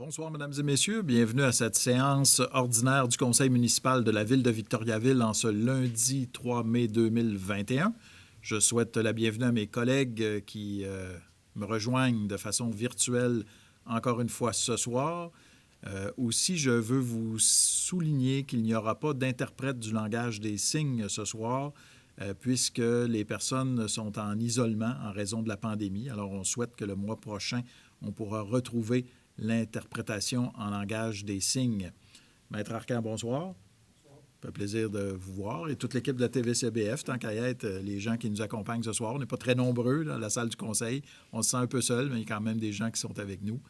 Bonsoir, mesdames et messieurs. Bienvenue à cette séance ordinaire du Conseil municipal de la Ville de Victoriaville en ce lundi 3 mai 2021. Je souhaite la bienvenue à mes collègues qui me rejoignent de façon virtuelle encore une fois ce soir. Aussi, je veux vous souligner qu'il n'y aura pas d'interprète du langage des signes ce soir, puisque les personnes sont en isolement en raison de la pandémie. Alors, on souhaite que le mois prochain, on pourra retrouver l'interprétation en langage des signes. Maître Arcan, bonsoir. Ça fait plaisir de vous voir. Et toute l'équipe de la TVCBF, tant qu'à y être, les gens qui nous accompagnent ce soir. On n'est pas très nombreux dans la salle du conseil. On se sent un peu seul, mais il y a quand même des gens qui sont avec nous,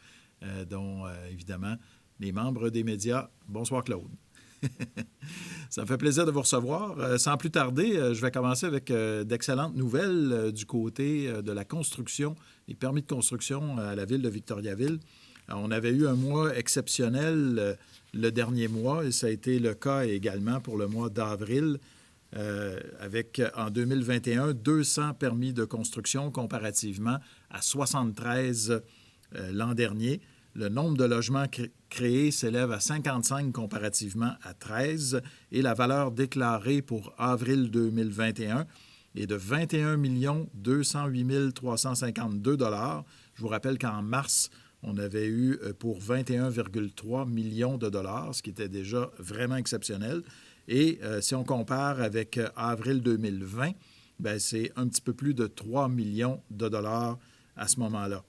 dont, évidemment, les membres des médias. Bonsoir, Claude. Ça me fait plaisir de vous recevoir. Sans plus tarder, je vais commencer avec d'excellentes nouvelles du côté de la construction, les permis de construction à la Ville de Victoriaville. On avait eu un mois exceptionnel le dernier mois et ça a été le cas également pour le mois d'avril avec, en 2021, 200 permis de construction comparativement à 73 l'an dernier. Le nombre de logements créés s'élève à 55 comparativement à 13 et la valeur déclarée pour avril 2021 est de 21 208 352 $. Je vous rappelle qu'en mars, on avait eu pour 21,3 millions de dollars, ce qui était déjà vraiment exceptionnel. Et si on compare avec avril 2020, bien, c'est un petit peu plus de 3 millions de dollars à ce moment-là.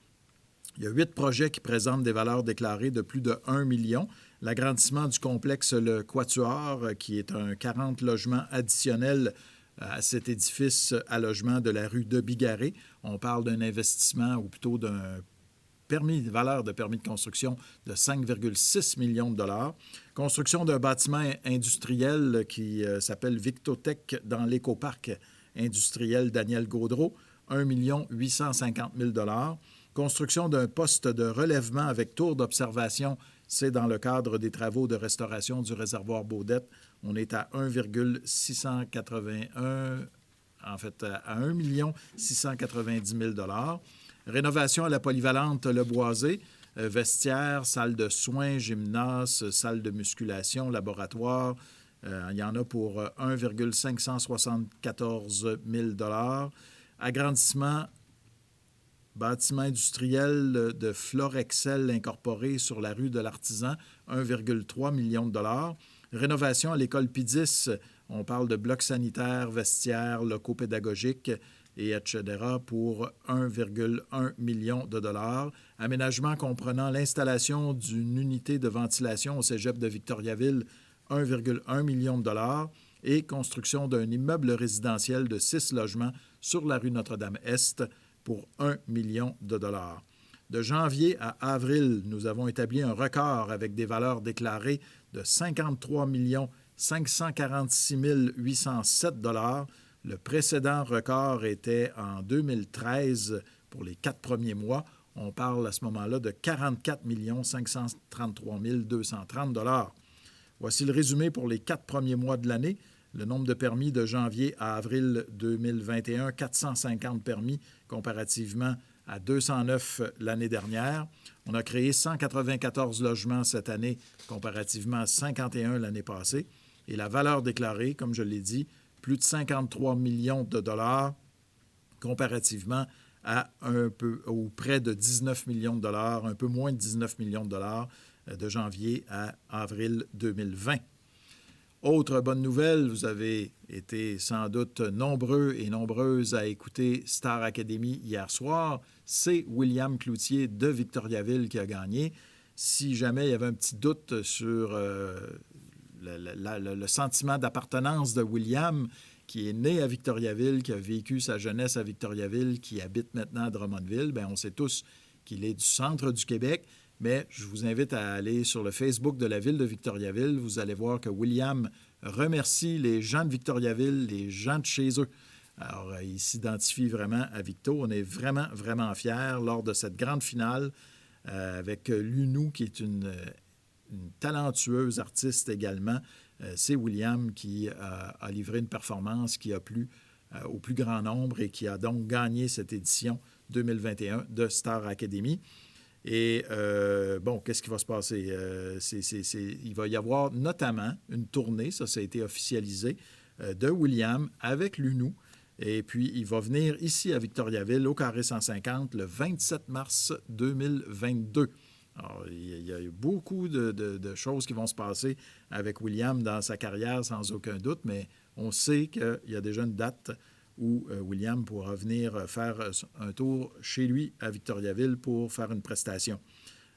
Il y a 8 projets qui présentent des valeurs déclarées de plus de 1 million. L'agrandissement du complexe Le Quatuor, qui est un 40 logements additionnels à cet édifice à logement de la rue de Bigarré. On parle d'un investissement, ou plutôt d'un valeur de permis de construction de 5,6 millions de dollars. Construction d'un bâtiment industriel qui s'appelle Victotech dans l'écoparc industriel Daniel Gaudreault, 1 850 000 $. Construction d'un poste de relèvement avec tour d'observation, c'est dans le cadre des travaux de restauration du réservoir Baudette. On est à 1,681, en fait, à 1 690 000 $. Rénovation à la polyvalente Le Boisé, vestiaire, salle de soins, gymnase, salle de musculation, laboratoire. Il y en a pour 1,574 000 $. Agrandissement, bâtiment industriel de Florexcel incorporé sur la rue de l'Artisan, 1,3 million de $. Rénovation à l'école P10, on parle de blocs sanitaires, vestiaires, locaux pédagogiques, et etc. pour 1,1 million de $. Aménagement comprenant l'installation d'une unité de ventilation au cégep de Victoriaville, 1,1 million de $. Et construction d'un immeuble résidentiel de 6 logements sur la rue Notre-Dame-Est pour 1 million de $. De janvier à avril, nous avons établi un record avec des valeurs déclarées de 53 546 807 $. Le précédent record était en 2013 pour les 4 premiers mois. On parle à ce moment-là de 44 533 230 $. Voici le résumé pour les 4 premiers mois de l'année. Le nombre de permis de janvier à avril 2021, 450 permis comparativement à 209 l'année dernière. On a créé 194 logements cette année comparativement à 51 l'année passée. Et la valeur déclarée, comme je l'ai dit, plus de 53 millions de dollars comparativement à ou près de 19 millions de dollars, un peu moins de 19 millions de dollars de janvier à avril 2020. Autre bonne nouvelle, vous avez été sans doute nombreux et nombreuses à écouter Star Academy hier soir. C'est William Cloutier de Victoriaville qui a gagné. Si jamais il y avait un petit doute sur le sentiment d'appartenance de William, qui est né à Victoriaville, qui a vécu sa jeunesse à Victoriaville, qui habite maintenant à Drummondville, bien, on sait tous qu'il est du centre du Québec. Mais je vous invite à aller sur le Facebook de la Ville de Victoriaville. Vous allez voir que William remercie les gens de Victoriaville, les gens de chez eux. Alors, il s'identifie vraiment à Victo. On est vraiment, vraiment fiers lors de cette grande finale avec Lunou, qui est une talentueuse artiste également. C'est William qui a livré une performance qui a plu au plus grand nombre et qui a donc gagné cette édition 2021 de Star Academy. Et bon, qu'est-ce qui va se passer? Il va y avoir notamment une tournée, ça a été officialisé, de William avec l'UNU. Et puis, il va venir ici à Victoriaville, au Carré 150, le 27 mars 2022. Alors, il y a beaucoup de choses qui vont se passer avec William dans sa carrière, sans aucun doute, mais on sait qu'il y a déjà une date où William pourra venir faire un tour chez lui à Victoriaville pour faire une prestation.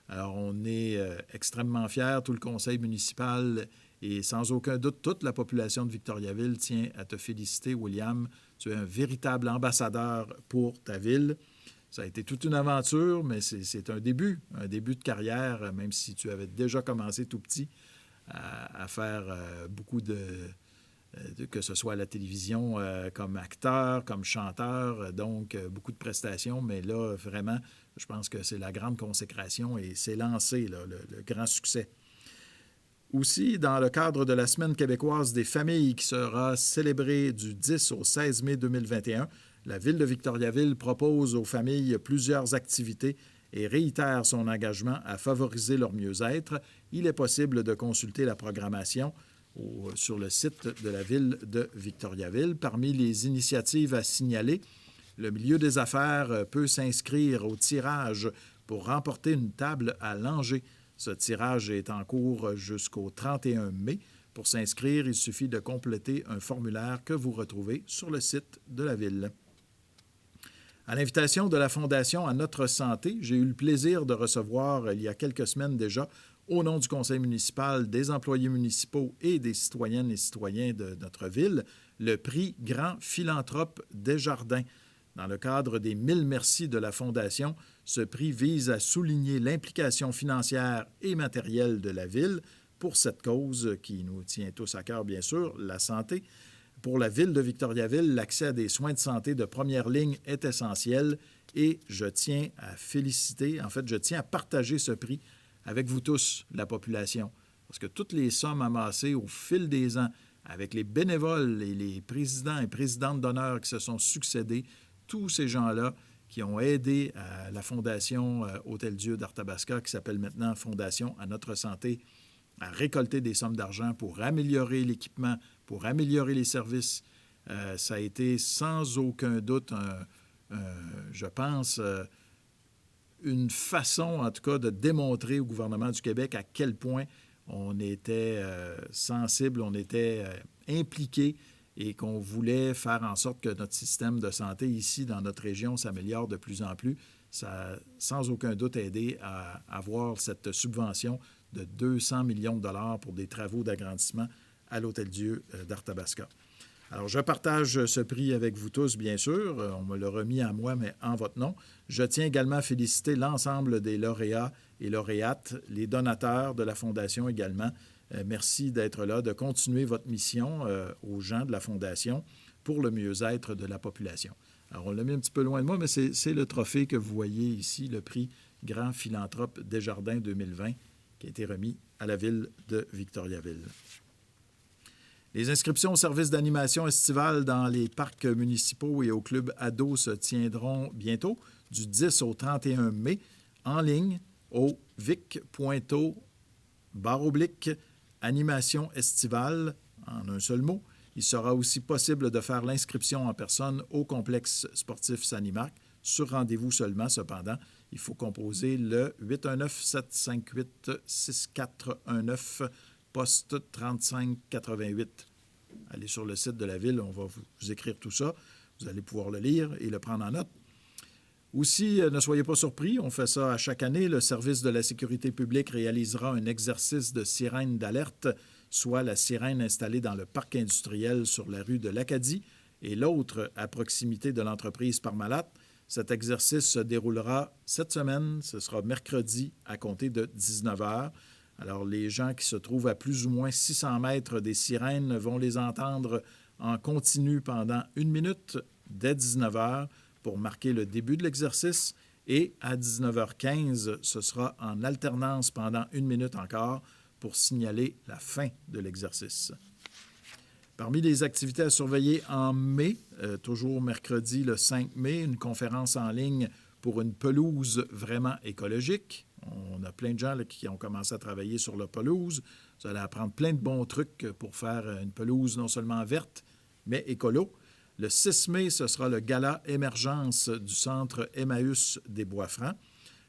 Alors, on est extrêmement fiers, tout le conseil municipal et sans aucun doute, toute la population de Victoriaville tient à te féliciter, William. Tu es un véritable ambassadeur pour ta ville. Ça a été toute une aventure, mais c'est un début de carrière, même si tu avais déjà commencé tout petit à faire beaucoup que ce soit à la télévision comme acteur, comme chanteur, donc beaucoup de prestations, mais là, vraiment, je pense que c'est la grande consécration et c'est lancé, là, le grand succès. Aussi, dans le cadre de la Semaine québécoise des familles qui sera célébrée du 10 au 16 mai 2021, la Ville de Victoriaville propose aux familles plusieurs activités et réitère son engagement à favoriser leur mieux-être. Il est possible de consulter la programmation sur le site de la Ville de Victoriaville. Parmi les initiatives à signaler, le milieu des affaires peut s'inscrire au tirage pour remporter une table à Langeais. Ce tirage est en cours jusqu'au 31 mai. Pour s'inscrire, il suffit de compléter un formulaire que vous retrouvez sur le site de la Ville. À l'invitation de la Fondation À Notre Santé, j'ai eu le plaisir de recevoir, il y a quelques semaines déjà, au nom du conseil municipal, des employés municipaux et des citoyennes et citoyens de notre ville, le prix Grand Philanthrope Desjardins. Dans le cadre des 1000 merci de la Fondation, ce prix vise à souligner l'implication financière et matérielle de la Ville pour cette cause qui nous tient tous à cœur, bien sûr, la santé. Pour la Ville de Victoriaville, l'accès à des soins de santé de première ligne est essentiel et je tiens à féliciter, en fait, je tiens à partager ce prix avec vous tous, la population, parce que toutes les sommes amassées au fil des ans avec les bénévoles et les présidents et présidentes d'honneur qui se sont succédés, tous ces gens-là qui ont aidé à la Fondation Hôtel-Dieu d'Arthabasca, qui s'appelle maintenant Fondation À Notre Santé, à récolter des sommes d'argent pour améliorer l'équipement, pour améliorer les services. Ça a été sans aucun doute, je pense, une façon, en tout cas, de démontrer au gouvernement du Québec à quel point on était sensible, on était impliqué et qu'on voulait faire en sorte que notre système de santé ici, dans notre région, s'améliore de plus en plus. Ça a sans aucun doute aidé à avoir cette subvention de 200 millions de dollars pour des travaux d'agrandissement à l'Hôtel-Dieu d'Arthabasca. Alors, je partage ce prix avec vous tous, bien sûr. On me l'a remis à moi, mais en votre nom. Je tiens également à féliciter l'ensemble des lauréats et lauréates, les donateurs de la Fondation également. Merci d'être là, de continuer votre mission aux gens de la Fondation pour le mieux-être de la population. Alors, on l'a mis un petit peu loin de moi, mais c'est le trophée que vous voyez ici, le prix Grand Philanthrope Desjardins 2020, qui a été remis à la Ville de Victoriaville. Les inscriptions au service d'animation estivale dans les parcs municipaux et au club ados se tiendront bientôt, du 10 au 31 mai, en ligne au vic.to/animation estivale, en un seul mot. Il sera aussi possible de faire l'inscription en personne au complexe sportif Sanimac, sur rendez-vous seulement, cependant. Il faut composer le 819-758-6419, poste 3588. Allez sur le site de la Ville, on va vous écrire tout ça. Vous allez pouvoir le lire et le prendre en note. Aussi, ne soyez pas surpris, on fait ça à chaque année. Le service de la sécurité publique réalisera un exercice de sirène d'alerte, soit la sirène installée dans le parc industriel sur la rue de l'Acadie et l'autre à proximité de l'entreprise Parmalat. Cet exercice se déroulera cette semaine, ce sera mercredi à compter de 19h. Alors, les gens qui se trouvent à plus ou moins 600 mètres des sirènes vont les entendre en continu pendant 1 minute dès 19h pour marquer le début de l'exercice. Et à 19h15, ce sera en alternance pendant 1 minute encore pour signaler la fin de l'exercice. Parmi les activités à surveiller en mai, toujours mercredi le 5 mai, une conférence en ligne pour une pelouse vraiment écologique. On a plein de gens là, qui ont commencé à travailler sur la pelouse. Vous allez apprendre plein de bons trucs pour faire une pelouse non seulement verte, mais écolo. Le 6 mai, ce sera le gala émergence du centre Emmaüs des Bois-Francs.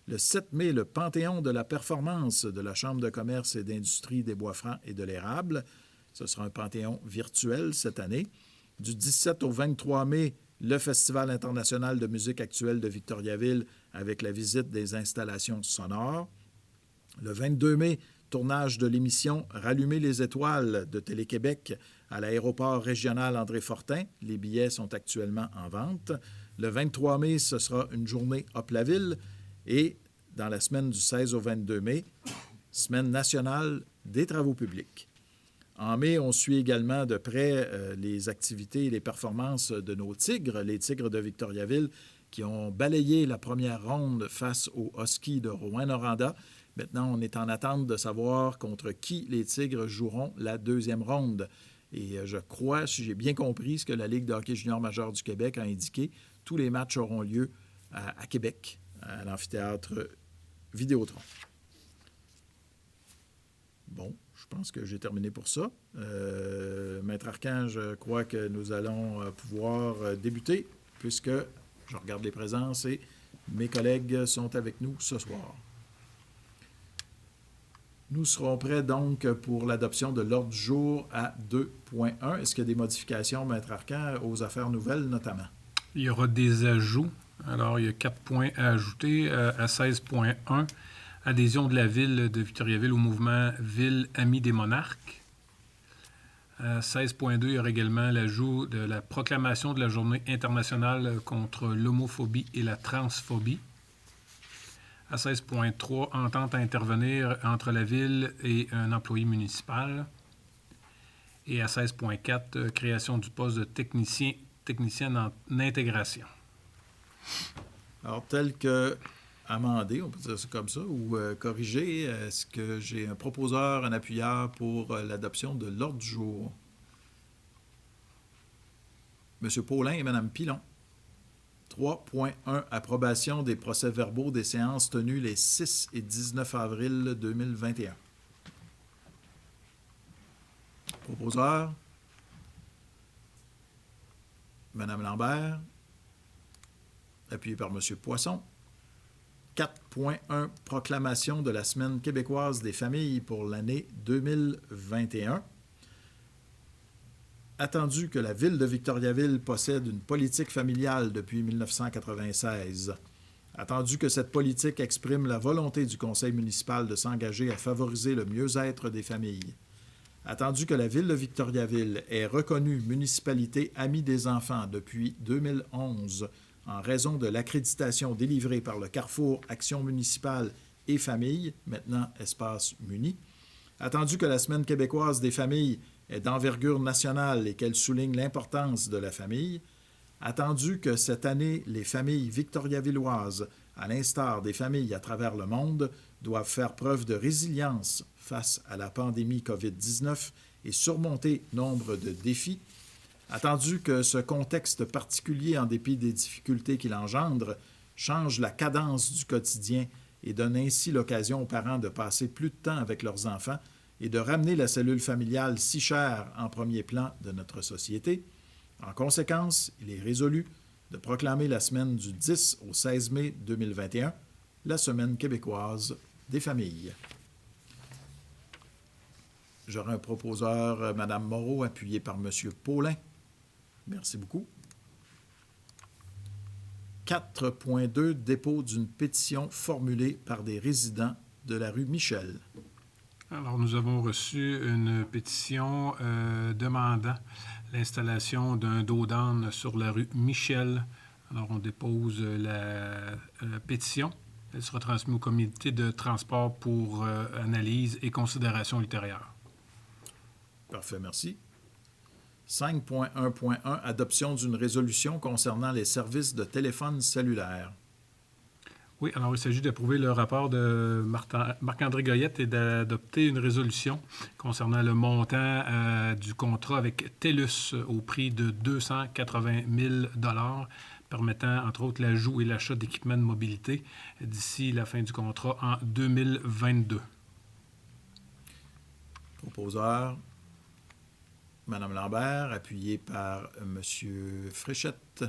Le 7 mai, le Panthéon de la performance de la Chambre de commerce et d'industrie des Bois-Francs et de l'érable. Ce sera un panthéon virtuel cette année. Du 17 au 23 mai, le Festival international de musique actuelle de Victoriaville avec la visite des installations sonores. Le 22 mai, tournage de l'émission Rallumer les étoiles de Télé-Québec à l'aéroport régional André Fortin. Les billets sont actuellement en vente. Le 23 mai, ce sera une journée Hop la Ville. Et dans la semaine du 16 au 22 mai, semaine nationale des travaux publics. En mai, on suit également de près les activités et les performances de nos Tigres, les Tigres de Victoriaville, qui ont balayé la première ronde face aux Huskies de Rouyn-Noranda. Maintenant, on est en attente de savoir contre qui les Tigres joueront la deuxième ronde. Et je crois, si j'ai bien compris ce que la Ligue de hockey junior majeur du Québec a indiqué, tous les matchs auront lieu à Québec, à l'amphithéâtre Vidéotron. Bon, je pense que j'ai terminé pour ça. Maître Arcan, je crois que nous allons pouvoir débuter, puisque je regarde les présences et mes collègues sont avec nous ce soir. Nous serons prêts donc pour l'adoption de l'ordre du jour à 2.1. Est-ce qu'il y a des modifications, Maître Arcan, aux affaires nouvelles notamment? Il y aura des ajouts. Alors, il y a 4 points à ajouter à 16.1. Adhésion de la ville de Victoriaville au mouvement Ville Amie des Monarques. À 16.2, il y aura également l'ajout de la proclamation de la Journée internationale contre l'homophobie et la transphobie. À 16.3, entente à intervenir entre la ville et un employé municipal. Et à 16.4, création du poste de technicienne en intégration. Alors, tel que amendé, on peut dire ça comme ça, ou corrigé, est-ce que j'ai un proposeur, un appuyeur pour l'adoption de l'ordre du jour? M. Paulin et Mme Pilon. 3.1. Approbation des procès-verbaux des séances tenues les 6 et 19 avril 2021. Proposeur. Mme Lambert. Appuyé par M. Poisson. 4.1. Proclamation de la Semaine québécoise des familles pour l'année 2021. Attendu que la Ville de Victoriaville possède une politique familiale depuis 1996. Attendu que cette politique exprime la volonté du Conseil municipal de s'engager à favoriser le mieux-être des familles. Attendu que la Ville de Victoriaville est reconnue municipalité amie des enfants depuis 2011 en raison de l'accréditation délivrée par le Carrefour Action municipale et Famille, maintenant Espace Muni. Attendu que la Semaine québécoise des familles est d'envergure nationale et qu'elle souligne l'importance de la famille. Attendu que cette année, les familles victoriavilloises, à l'instar des familles à travers le monde, doivent faire preuve de résilience face à la pandémie COVID-19 et surmonter nombre de défis. Attendu que ce contexte particulier, en dépit des difficultés qu'il engendre, change la cadence du quotidien et donne ainsi l'occasion aux parents de passer plus de temps avec leurs enfants et de ramener la cellule familiale si chère en premier plan de notre société. En conséquence, il est résolu de proclamer la semaine du 10 au 16 mai 2021 la Semaine québécoise des familles. J'aurai un proposeur, Mme Moreau, appuyé par M. Paulin. Merci beaucoup. 4.2, dépôt d'une pétition formulée par des résidents de la rue Michel. Alors, nous avons reçu une pétition demandant l'installation d'un dos d'âne sur la rue Michel. Alors, on dépose la pétition. Elle sera transmise au comité de transport pour analyse et considération ultérieure. Parfait, merci. 5.1.1, adoption d'une résolution concernant les services de téléphone cellulaire. Oui, alors il s'agit d'approuver le rapport de Marc-André Goyette et d'adopter une résolution concernant le montant du contrat avec TELUS au prix de 280 000 $ permettant entre autres l'ajout et l'achat d'équipements de mobilité d'ici la fin du contrat en 2022. Proposeur, Mme Lambert, appuyé par M. Fréchette.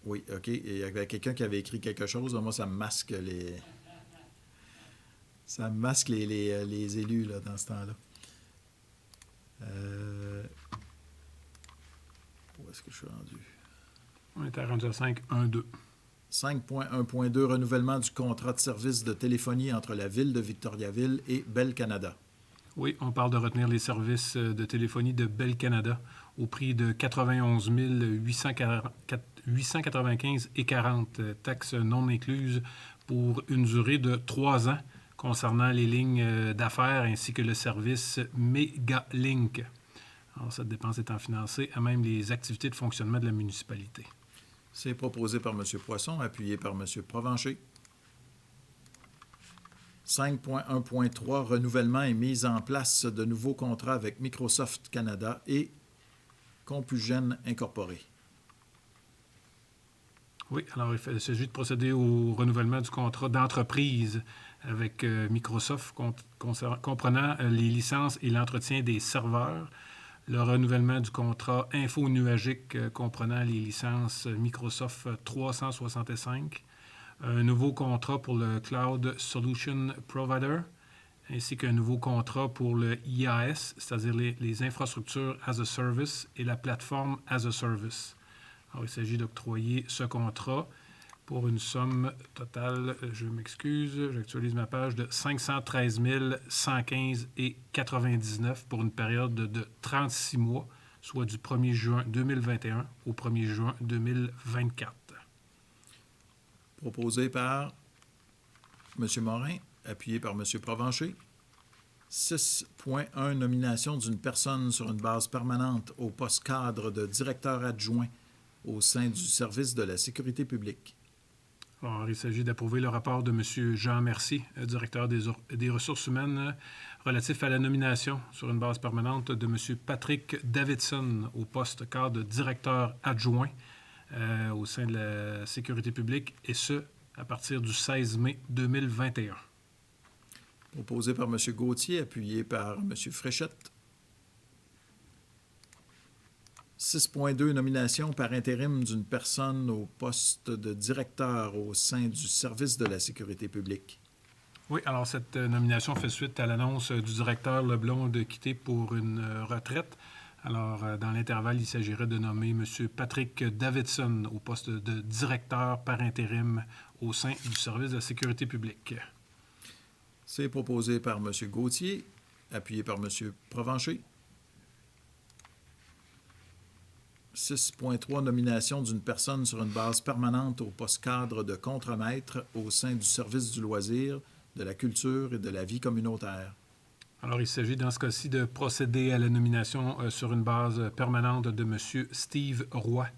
Oui, OK. Il y avait quelqu'un qui avait écrit quelque chose. Là, moi, ça me masque les... Ça me masque les élus là, dans ce temps-là. Où est-ce que je suis rendu? On était rendu à 5.1.2. 5.1.2, renouvellement du contrat de service de téléphonie entre la Ville de Victoriaville et Bell Canada. Oui, on parle de retenir les services de téléphonie de Bell Canada au prix de 91 895,40 taxes non incluses pour une durée de 3 ans concernant les lignes d'affaires ainsi que le service Megalink. Alors, cette dépense étant financée à même les activités de fonctionnement de la municipalité. C'est proposé par M. Poisson, appuyé par M. Provencher. 5.1.3, renouvellement et mise en place de nouveaux contrats avec Microsoft Canada et Compugène Incorporé. Oui, alors il s'agit de procéder au renouvellement du contrat d'entreprise avec Microsoft comprenant les licences et l'entretien des serveurs, le renouvellement du contrat info-nuagique comprenant les licences Microsoft 365, un nouveau contrat pour le Cloud Solution Provider, ainsi qu'un nouveau contrat pour le IaaS, c'est-à-dire les infrastructures as a service et la plateforme as a service. Alors, il s'agit d'octroyer ce contrat pour une somme totale, je m'excuse, j'actualise ma page, de 513 115,99 pour une période de 36 mois, soit du 1er juin 2021 au 1er juin 2024. Proposé par M. Morin, appuyé par M. Provencher. 6.1, nomination d'une personne sur une base permanente au poste cadre de directeur adjoint au sein du service de la sécurité publique. Alors, il s'agit d'approuver le rapport de M. Jean Mercier, directeur des ressources humaines, relatif à la nomination sur une base permanente de M. Patrick Davidson au poste cadre de directeur adjoint au sein de la sécurité publique, et ce, à partir du 16 mai 2021. Proposé par M. Gauthier, appuyé par M. Fréchette. 6.2, nomination par intérim d'une personne au poste de directeur au sein du service de la sécurité publique. Oui, alors cette nomination fait suite à l'annonce du directeur Leblond de quitter pour une retraite. Alors, dans l'intervalle, il s'agirait de nommer M. Patrick Davidson au poste de directeur par intérim au sein du service de la sécurité publique. C'est proposé par M. Gauthier, appuyé par M. Provencher. 6.3, nomination d'une personne sur une base permanente au poste cadre de contremaître au sein du service du loisir, de la culture et de la vie communautaire. Alors, il s'agit dans ce cas-ci de procéder à la nomination sur une base permanente de M. Steve Roy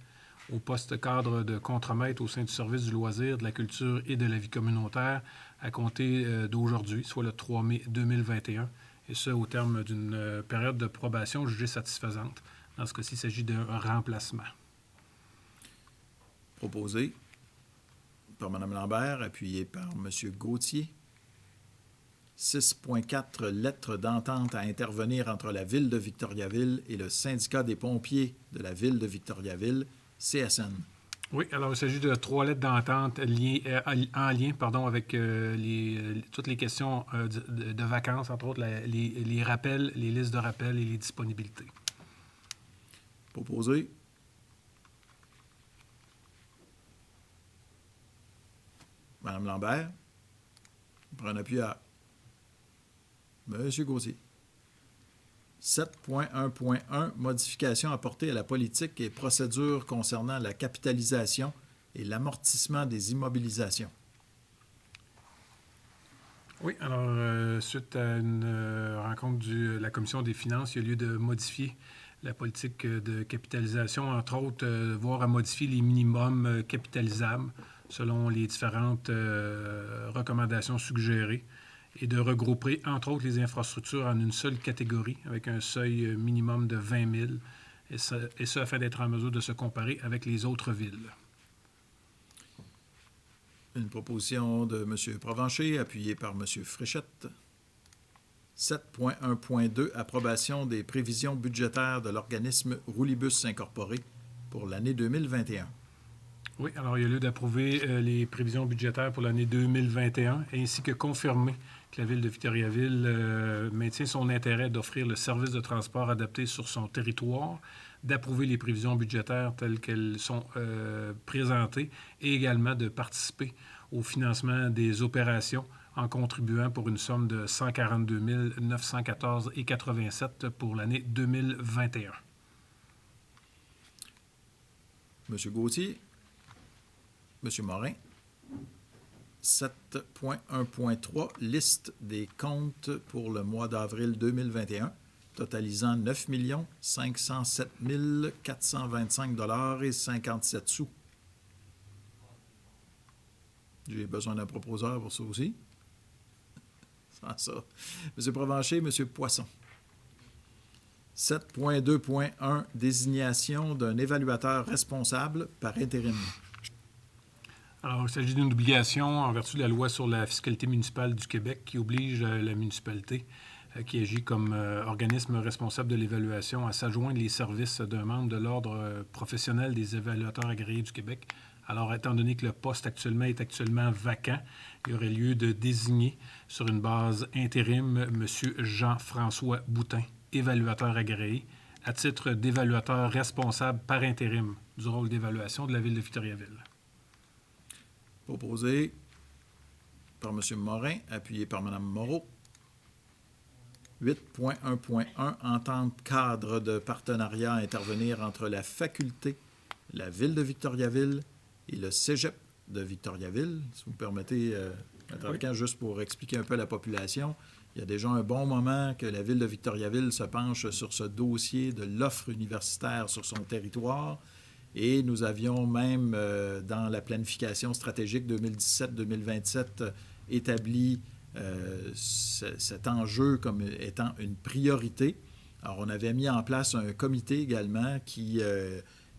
au poste cadre de contremaître au sein du service du loisir, de la culture et de la vie communautaire à compter d'aujourd'hui, soit le 3 mai 2021, et ce, au terme d'une période de probation jugée satisfaisante. Dans ce cas-ci, il s'agit d'un remplacement. Proposé par Mme Lambert, appuyé par M. Gauthier. 6.4, lettre d'entente à intervenir entre la Ville de Victoriaville et le syndicat des pompiers de la Ville de Victoriaville, CSN. Oui, alors il s'agit de 3 lettres d'entente en lien avec toutes les questions de vacances, entre autres les rappels, les listes de rappels et les disponibilités. Proposé. Mme Lambert. On prend un appui à M. Gauthier. 7.1.1, modification apportée à la politique et procédures concernant la capitalisation et l'amortissement des immobilisations. Oui, alors, suite à une rencontre de la Commission des finances, il y a lieu de modifier la politique de capitalisation, entre autres, voire à modifier les minimums capitalisables selon les différentes recommandations suggérées et de regrouper, entre autres, les infrastructures en une seule catégorie avec un seuil minimum de 20 000 et ce afin d'être en mesure de se comparer avec les autres villes. Une proposition de M. Provencher, appuyée par M. Fréchette. 7.1.2, approbation des prévisions budgétaires de l'organisme Roulibus Incorporé pour l'année 2021. Oui, alors il y a lieu d'approuver les prévisions budgétaires pour l'année 2021, ainsi que confirmer que la Ville de Victoriaville maintient son intérêt d'offrir le service de transport adapté sur son territoire, d'approuver les prévisions budgétaires telles qu'elles sont présentées et également de participer au financement des opérations en contribuant pour une somme de 142 914,87 pour l'année 2021. M. Gauthier. M. Morin. 7.1.3, liste des comptes pour le mois d'avril 2021, totalisant 9 507 425 $ et 57 sous. J'ai besoin d'un proposeur pour ça aussi. Sans ça. M. Provencher, M. Poisson. 7.2.1, désignation d'un évaluateur responsable par intérim. Alors, il s'agit d'une obligation en vertu de la loi sur la fiscalité municipale du Québec qui oblige la municipalité qui agit comme organisme responsable de l'évaluation à s'adjoindre les services d'un membre de l'Ordre professionnel des évaluateurs agréés du Québec. Alors, étant donné que le poste est actuellement vacant, il y aurait lieu de désigner sur une base intérim M. Jean-François Boutin, évaluateur agréé, à titre d'évaluateur responsable par intérim du rôle d'évaluation de la Ville de Victoriaville. Proposé par M. Morin, appuyé par Mme Moreau. 8.1.1, entente cadre de partenariat à intervenir entre la faculté, la Ville de Victoriaville et le Cégep de Victoriaville. Si vous me permettez, oui. Juste pour expliquer un peu à la population, il y a déjà un bon moment que la Ville de Victoriaville se penche sur ce dossier de l'offre universitaire sur son territoire. Et nous avions même, dans la planification stratégique 2017-2027, établi cet enjeu comme étant une priorité. Alors, on avait mis en place un comité également qui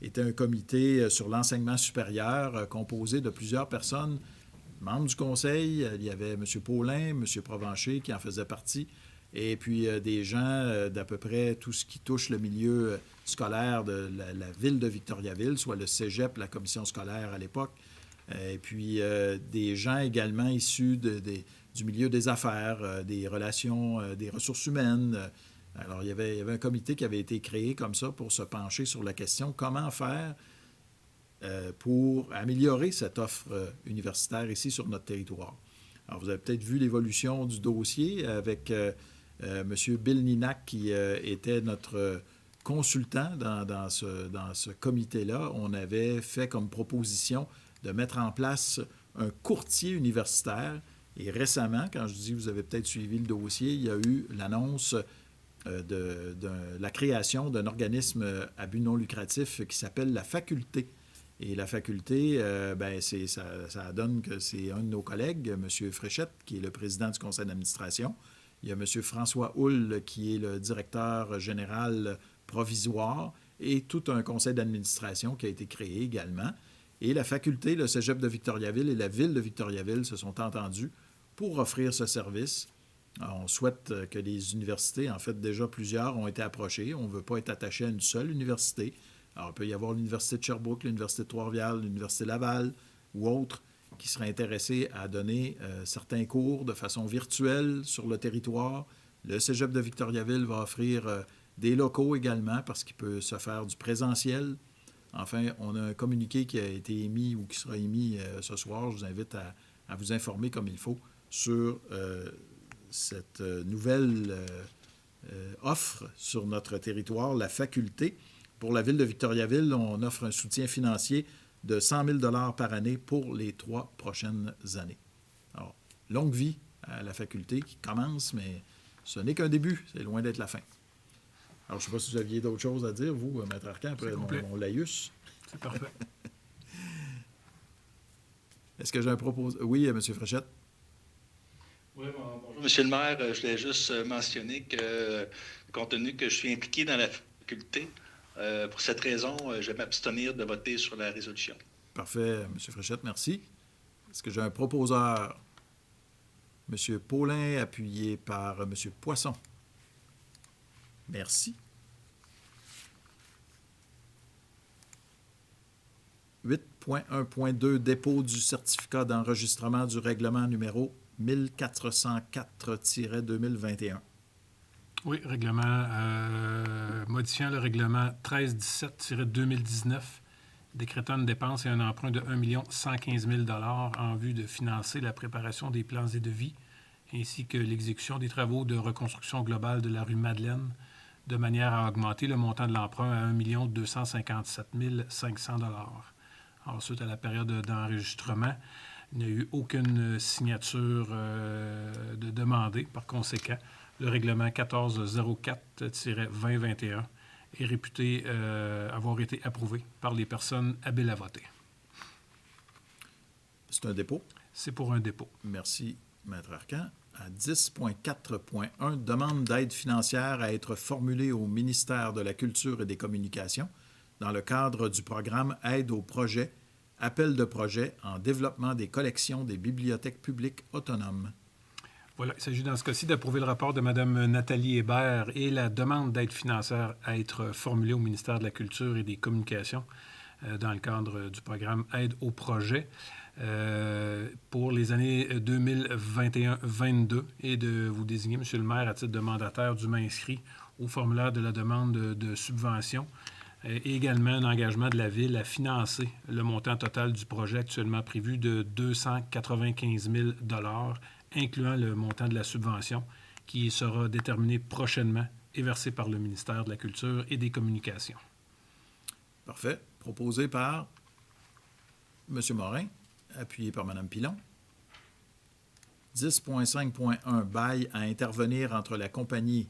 était un comité sur l'enseignement supérieur composé de plusieurs personnes, membres du conseil. Il y avait M. Paulin, M. Provencher qui en faisait partie, et puis des gens d'à peu près tout ce qui touche le milieu scolaire de la Ville de Victoriaville, soit le Cégep, la commission scolaire à l'époque, et puis des gens également issus du milieu des affaires, des relations, des ressources humaines. Alors, il y avait un comité qui avait été créé comme ça pour se pencher sur la question comment faire pour améliorer cette offre universitaire ici sur notre territoire. Alors, vous avez peut-être vu l'évolution du dossier avec M. Bill Ninac qui était notre consultant dans ce comité-là. On avait fait comme proposition de mettre en place un courtier universitaire. Et récemment, quand je dis vous avez peut-être suivi le dossier, il y a eu l'annonce de la création d'un organisme à but non lucratif qui s'appelle la Faculté. Et la Faculté, ça donne que c'est un de nos collègues, M. Fréchette, qui est le président du conseil d'administration. Il y a M. François Houle, qui est le directeur général provisoire, et tout un conseil d'administration qui a été créé également. Et la Faculté, le Cégep de Victoriaville et la Ville de Victoriaville se sont entendus pour offrir ce service. Alors, on souhaite que les universités, en fait, déjà plusieurs ont été approchées. On ne veut pas être attaché à une seule université. Alors, il peut y avoir l'Université de Sherbrooke, l'Université de Trois-Rivières, l'Université Laval ou autres qui seraient intéressés à donner certains cours de façon virtuelle sur le territoire. Le Cégep de Victoriaville va offrir des locaux également parce qu'il peut se faire du présentiel. Enfin, on a un communiqué qui a été émis ou qui sera émis ce soir. Je vous invite à vous informer comme il faut sur cette nouvelle offre sur notre territoire, la Faculté. Pour la Ville de Victoriaville, on offre un soutien financier de 100 000 $ par année pour les 3 prochaines années. Alors, longue vie à la Faculté qui commence, mais ce n'est qu'un début, c'est loin d'être la fin. Alors, je ne sais pas si vous aviez d'autres choses à dire, vous, Maître Arcan, après mon laïus. C'est parfait. Est-ce que j'ai un propos? Oui, M. Fréchette. Oui, bonjour, M. le maire. Je voulais juste mentionner que, compte tenu que je suis impliqué dans la faculté, Pour cette raison, je vais m'abstenir de voter sur la résolution. Parfait, M. Fréchette, merci. Est-ce que j'ai un proposeur? M. Paulin, appuyé par M. Poisson. Merci. 8.1.2, dépôt du certificat d'enregistrement du règlement numéro 1404-2021. Oui, règlement modifiant le règlement 1317-2019, décrétant une dépense et un emprunt de 1 115 000 en vue de financer la préparation des plans et devis, ainsi que l'exécution des travaux de reconstruction globale de la rue Madeleine, de manière à augmenter le montant de l'emprunt à 1 257 500 Ensuite, à la période d'enregistrement, il n'y a eu aucune signature de demandée. Par conséquent, le règlement 1404-2021 est réputé avoir été approuvé par les personnes habiles à voter. C'est un dépôt? C'est pour un dépôt. Merci, Maître Arcan. À 10.4.1, demande d'aide financière à être formulée au ministère de la Culture et des Communications dans le cadre du programme Aide au projet, appel de projet en développement des collections des bibliothèques publiques autonomes. Voilà, il s'agit dans ce cas-ci d'approuver le rapport de Mme Nathalie Hébert et la demande d'aide financière à être formulée au ministère de la Culture et des Communications dans le cadre du programme Aide au projet pour les années 2021-22 et de vous désigner, M. le maire, à titre de mandataire dûment inscrit au formulaire de la demande de subvention et également un engagement de la Ville à financer le montant total du projet actuellement prévu de 295 000 incluant le montant de la subvention qui sera déterminé prochainement et versé par le ministère de la Culture et des Communications. Parfait. Proposé par M. Morin, appuyé par Mme Pilon. 10.5.1, bail à intervenir entre la compagnie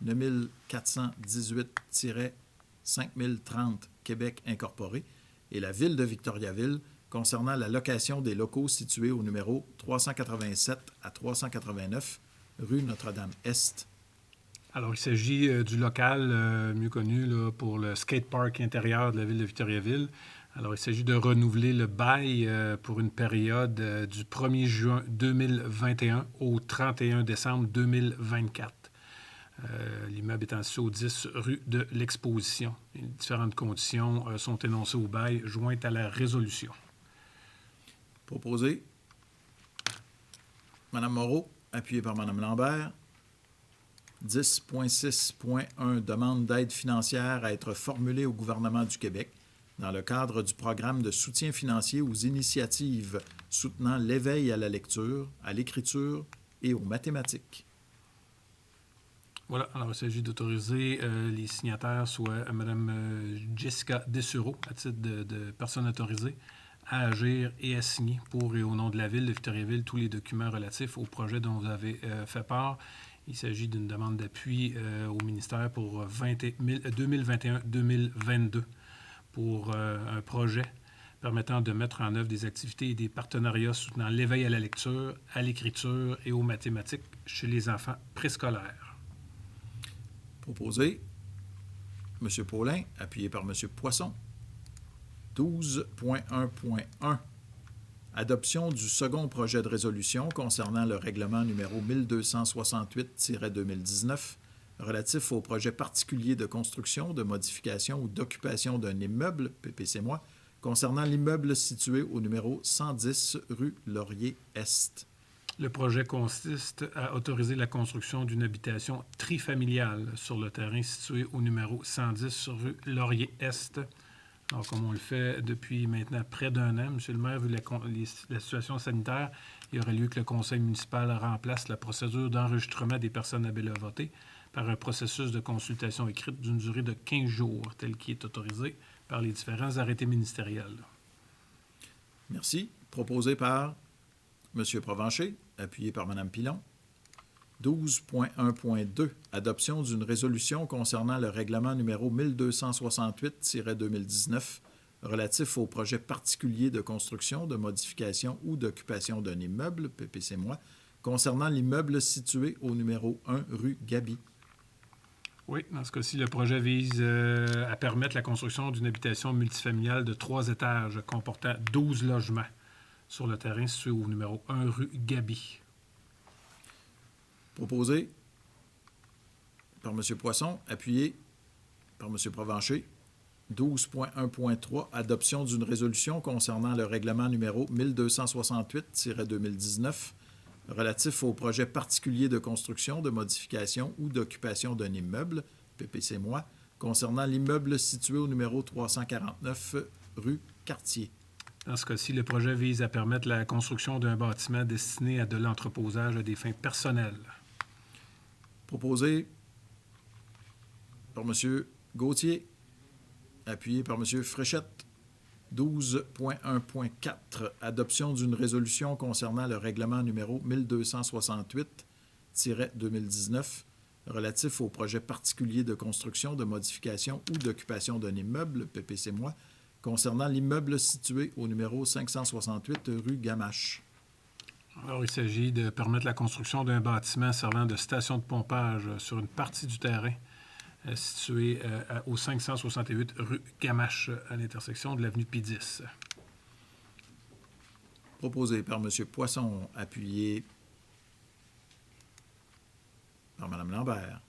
9418-5030 Québec Incorporé et la Ville de Victoriaville concernant la location des locaux situés au numéro 387 à 389 rue Notre-Dame-Est. Alors, il s'agit du local mieux connu là, pour le skatepark intérieur de la Ville de Victoriaville. Alors, il s'agit de renouveler le bail pour une période du 1er juin 2021 au 31 décembre 2024. L'immeuble étant situé au 10 rue de l'Exposition. Les différentes conditions sont énoncées au bail jointes à la résolution. Proposé. Mme Moreau, appuyée par Mme Lambert. 10.6.1, demande d'aide financière à être formulée au gouvernement du Québec dans le cadre du programme de soutien financier aux initiatives soutenant l'éveil à la lecture, à l'écriture et aux mathématiques. Voilà, alors il s'agit d'autoriser les signataires, soit Mme Jessica Dessureau, à titre de personne autorisée, à agir et à signer pour et au nom de la Ville de Victoriaville tous les documents relatifs au projet dont vous avez fait part. Il s'agit d'une demande d'appui au ministère pour 2021-2022 pour un projet permettant de mettre en œuvre des activités et des partenariats soutenant l'éveil à la lecture, à l'écriture et aux mathématiques chez les enfants préscolaires. Proposé. M. Paulin, appuyé par M. Poisson. 12.1.1. Adoption du second projet de résolution concernant le règlement numéro 1268-2019 relatif au projet particulier de construction, de modification ou d'occupation d'un immeuble, PPC-moi, concernant l'immeuble situé au numéro 110 rue Laurier-Est. Le projet consiste à autoriser la construction d'une habitation trifamiliale sur le terrain situé au numéro 110 rue Laurier-Est. Alors, comme on le fait depuis maintenant près d'un an, M. le maire, vu la situation sanitaire, il aurait lieu que le conseil municipal remplace la procédure d'enregistrement des personnes habiles à voter par un processus de consultation écrite d'une durée de 15 jours, tel qu'il est autorisé par les différents arrêtés ministériels. Merci. Proposé par M. Provencher, appuyé par Mme Pilon. 12.1.2, adoption d'une résolution concernant le règlement numéro 1268-2019 relatif au projet particulier de construction, de modification ou d'occupation d'un immeuble, PPC-moi, concernant l'immeuble situé au numéro 1 rue Gaby. Oui, dans ce cas-ci, le projet vise à permettre la construction d'une habitation multifamiliale de 3 étages comportant 12 logements sur le terrain situé au numéro 1 rue Gaby. Proposé par M. Poisson, appuyé par M. Provencher. 12.1.3, adoption d'une résolution concernant le règlement numéro 1268-2019 relatif au projet particulier de construction, de modification ou d'occupation d'un immeuble, PPC-moi, concernant l'immeuble situé au numéro 349 rue Cartier. Dans ce cas-ci, le projet vise à permettre la construction d'un bâtiment destiné à de l'entreposage à des fins personnelles. Proposé par M. Gauthier, appuyé par M. Fréchette. 12.1.4, adoption d'une résolution concernant le règlement numéro 1268-2019 relatif au projet particulier de construction, de modification ou d'occupation d'un immeuble, PPC-moi, concernant l'immeuble situé au numéro 568 rue Gamache. Alors, il s'agit de permettre la construction d'un bâtiment servant de station de pompage sur une partie du terrain situé au 568 rue Gamache, à l'intersection de l'avenue P10. Proposé par M. Poisson, appuyé par Mme Lambert.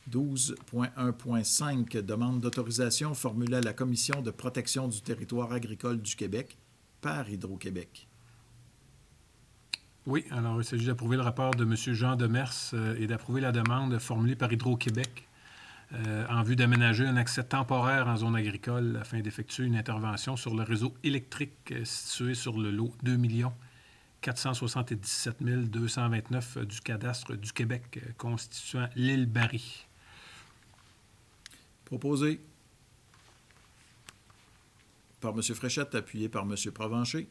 12.1.5, demande d'autorisation formulée à la Commission de protection du territoire agricole du Québec par Hydro-Québec. Oui, alors il s'agit d'approuver le rapport de M. Jean Demers et d'approuver la demande formulée par Hydro-Québec en vue d'aménager un accès temporaire en zone agricole afin d'effectuer une intervention sur le réseau électrique situé sur le lot 2 477 229 du cadastre du Québec constituant l'île Barry. Proposé par M. Fréchette, appuyé par M. Provencher.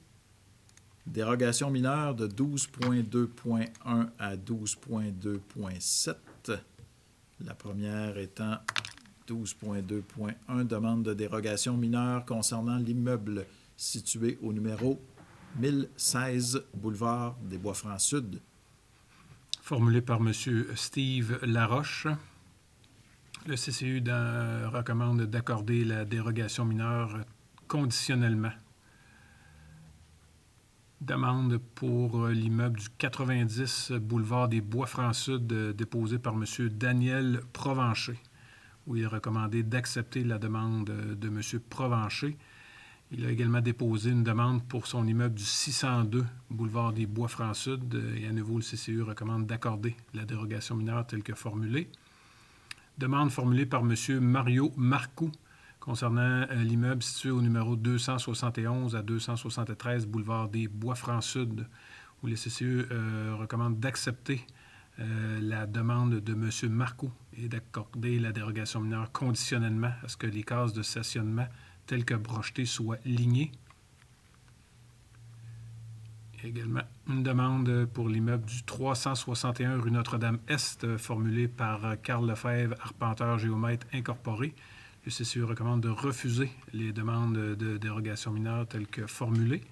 Dérogation mineure de 12.2.1 à 12.2.7. La première étant 12.2.1, demande de dérogation mineure concernant l'immeuble situé au numéro 1016 boulevard des Bois-Francs Sud. Formulé par M. Steve Laroche. Le CCU recommande d'accorder la dérogation mineure conditionnellement. Demande pour l'immeuble du 90 boulevard des Bois-Francs Sud déposée par M. Daniel Provencher, où il est recommandé d'accepter la demande de M. Provencher. Il a également déposé une demande pour son immeuble du 602 boulevard des Bois-Francs Sud et à nouveau le CCU recommande d'accorder la dérogation mineure telle que formulée. Demande formulée par M. Mario Marcoux concernant l'immeuble situé au numéro 271 à 273 boulevard des Bois-Francs Sud, où le CCE recommande d'accepter la demande de M. Marcoux et d'accorder la dérogation mineure conditionnellement à ce que les cases de stationnement telles que brochetées soient lignées. Il y a également une demande pour l'immeuble du 361 rue Notre-Dame-Est, formulée par Carl Lefebvre, arpenteur géomètre incorporé. Le CCE recommande de refuser les demandes de dérogation mineure telles que formulées.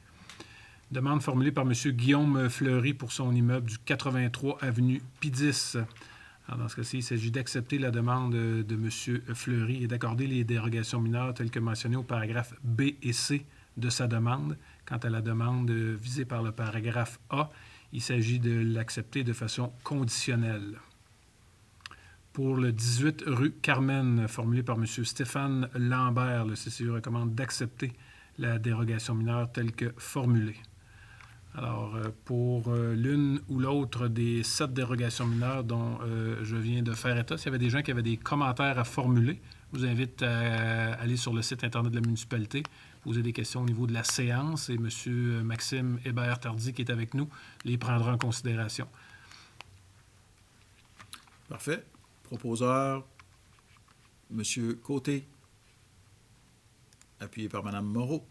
Demande formulée par M. Guillaume Fleury pour son immeuble du 83 avenue P10. Alors, dans ce cas-ci, il s'agit d'accepter la demande de M. Fleury et d'accorder les dérogations mineures telles que mentionnées au paragraphe B et C de sa demande. Quant à la demande visée par le paragraphe A, il s'agit de l'accepter de façon conditionnelle. Pour le 18 rue Carmen, formulé par M. Stéphane Lambert, le CCU recommande d'accepter la dérogation mineure telle que formulée. Alors, pour l'une ou l'autre des 7 dérogations mineures dont je viens de faire état, s'il y avait des gens qui avaient des commentaires à formuler, je vous invite à aller sur le site Internet de la municipalité, poser des questions au niveau de la séance et M. Maxime Hébert-Tardy, qui est avec nous, les prendra en considération. Parfait. Proposeur, M. Côté, appuyé par Mme Moreau.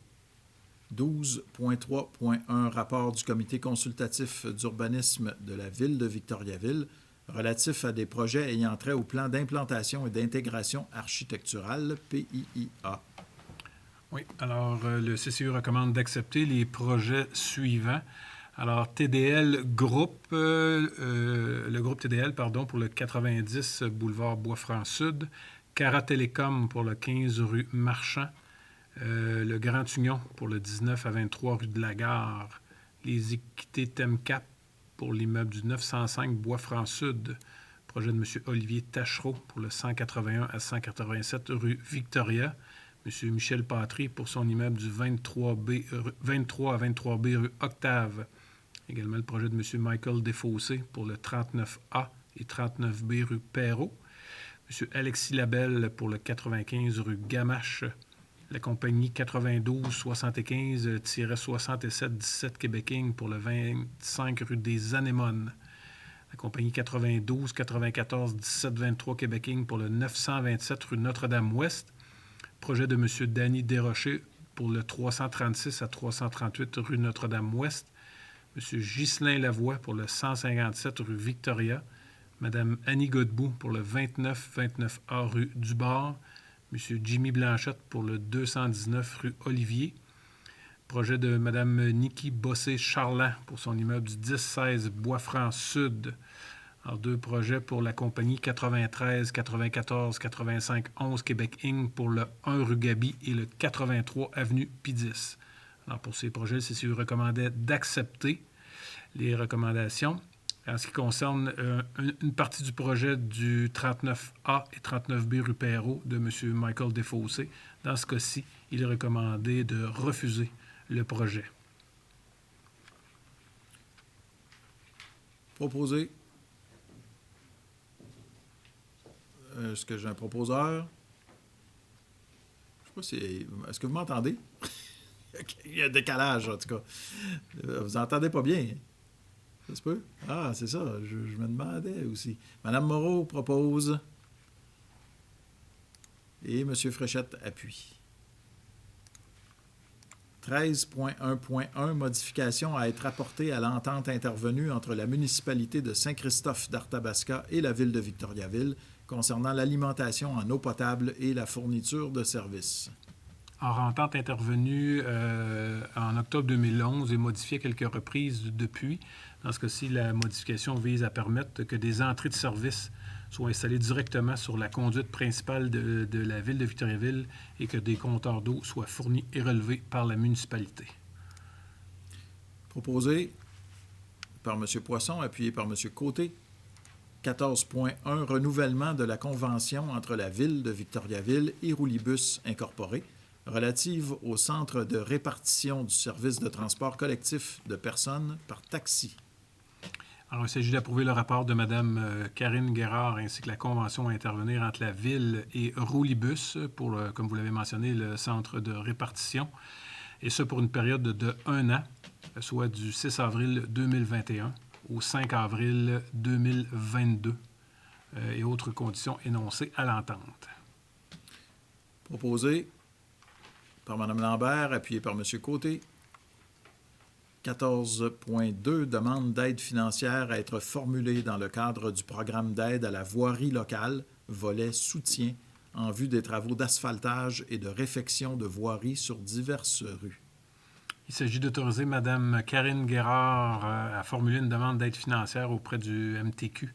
12.3.1, rapport du comité consultatif d'urbanisme de la Ville de Victoriaville relatif à des projets ayant trait au plan d'implantation et d'intégration architecturale, PIIA. Oui, alors le CCU recommande d'accepter les projets suivants. Alors, TDL Groupe, le groupe TDL, pardon, pour le 90 boulevard Bois-Franc-Sud. Cara Télécom pour le 15 rue Marchand. Le Grand Union pour le 19 à 23 rue de la Gare. Les Équités Temcap pour l'immeuble du 905 Bois-Franc-Sud. Projet de M. Olivier Tachereau pour le 181 à 187 rue Victoria. M. Michel Patry pour son immeuble du 23 à 23B rue Octave. Également le projet de M. Michael Desfossés pour le 39A et 39B rue Perrault. M. Alexis Labelle pour le 95 rue Gamache. La compagnie 92-75-67-17 Québec pour le 25 rue des Anémones. La compagnie 92-94-17-23 Québec pour le 927 rue Notre-Dame-Ouest. Projet de M. Danny Desrochers pour le 336 à 338 rue Notre-Dame-Ouest. M. Ghislain Lavoie pour le 157 rue Victoria. Mme Annie Godbout pour le 29-29A rue Dubar. M. Jimmy Blanchette pour le 219 rue Olivier. Projet de Mme Niki Bossé-Charland pour son immeuble du 10-16 Bois-Franc-Sud. Alors, 2 projets pour la compagnie 93, 94, 85, 11 Québec Inc. pour le 1 rue Gaby et le 83 avenue Pidis. Alors, pour ces projets, le CCU recommandait d'accepter les recommandations. En ce qui concerne une partie du projet du 39A et 39B rue Perrault de M. Michael Desfossés, dans ce cas-ci, il est recommandé de refuser le projet. Proposé. Est-ce que j'ai un proposeur? Je ne sais pas si... Est-ce que vous m'entendez? Il y a un décalage, en tout cas. Vous entendez pas bien. Ça se peut? Ah, c'est ça. Je me demandais aussi. Mme Moreau propose. Et M. Fréchette appuie. 13.1.1 Modification à être apportée à l'entente intervenue entre la municipalité de Saint-Christophe d'Arthabasca et la ville de Victoriaville concernant l'alimentation en eau potable et la fourniture de services. Alors, entente intervenue en octobre 2011 et modifiée à quelques reprises depuis. Dans ce cas-ci, la modification vise à permettre que des entrées de services soient installées directement sur la conduite principale de la ville de Victoriaville et que des compteurs d'eau soient fournis et relevés par la municipalité. Proposé par M. Poisson, appuyé par M. Côté. 14.1 Renouvellement de la convention entre la ville de Victoriaville et Roulibus Incorporé relative au centre de répartition du service de transport collectif de personnes par taxi. Alors, il s'agit d'approuver le rapport de Mme Karine Guérard ainsi que la convention à intervenir entre la Ville et Roulibus pour, comme vous l'avez mentionné, le centre de répartition. Et ce, pour une période de 1 an, soit du 6 avril 2021 au 5 avril 2022 et autres conditions énoncées à l'entente. Proposé par Mme Lambert, appuyé par M. Côté. 14.2 Demande d'aide financière à être formulée dans le cadre du programme d'aide à la voirie locale, volet soutien, en vue des travaux d'asphaltage et de réfection de voiries sur diverses rues. Il s'agit d'autoriser Mme Karine Guérard à formuler une demande d'aide financière auprès du MTQ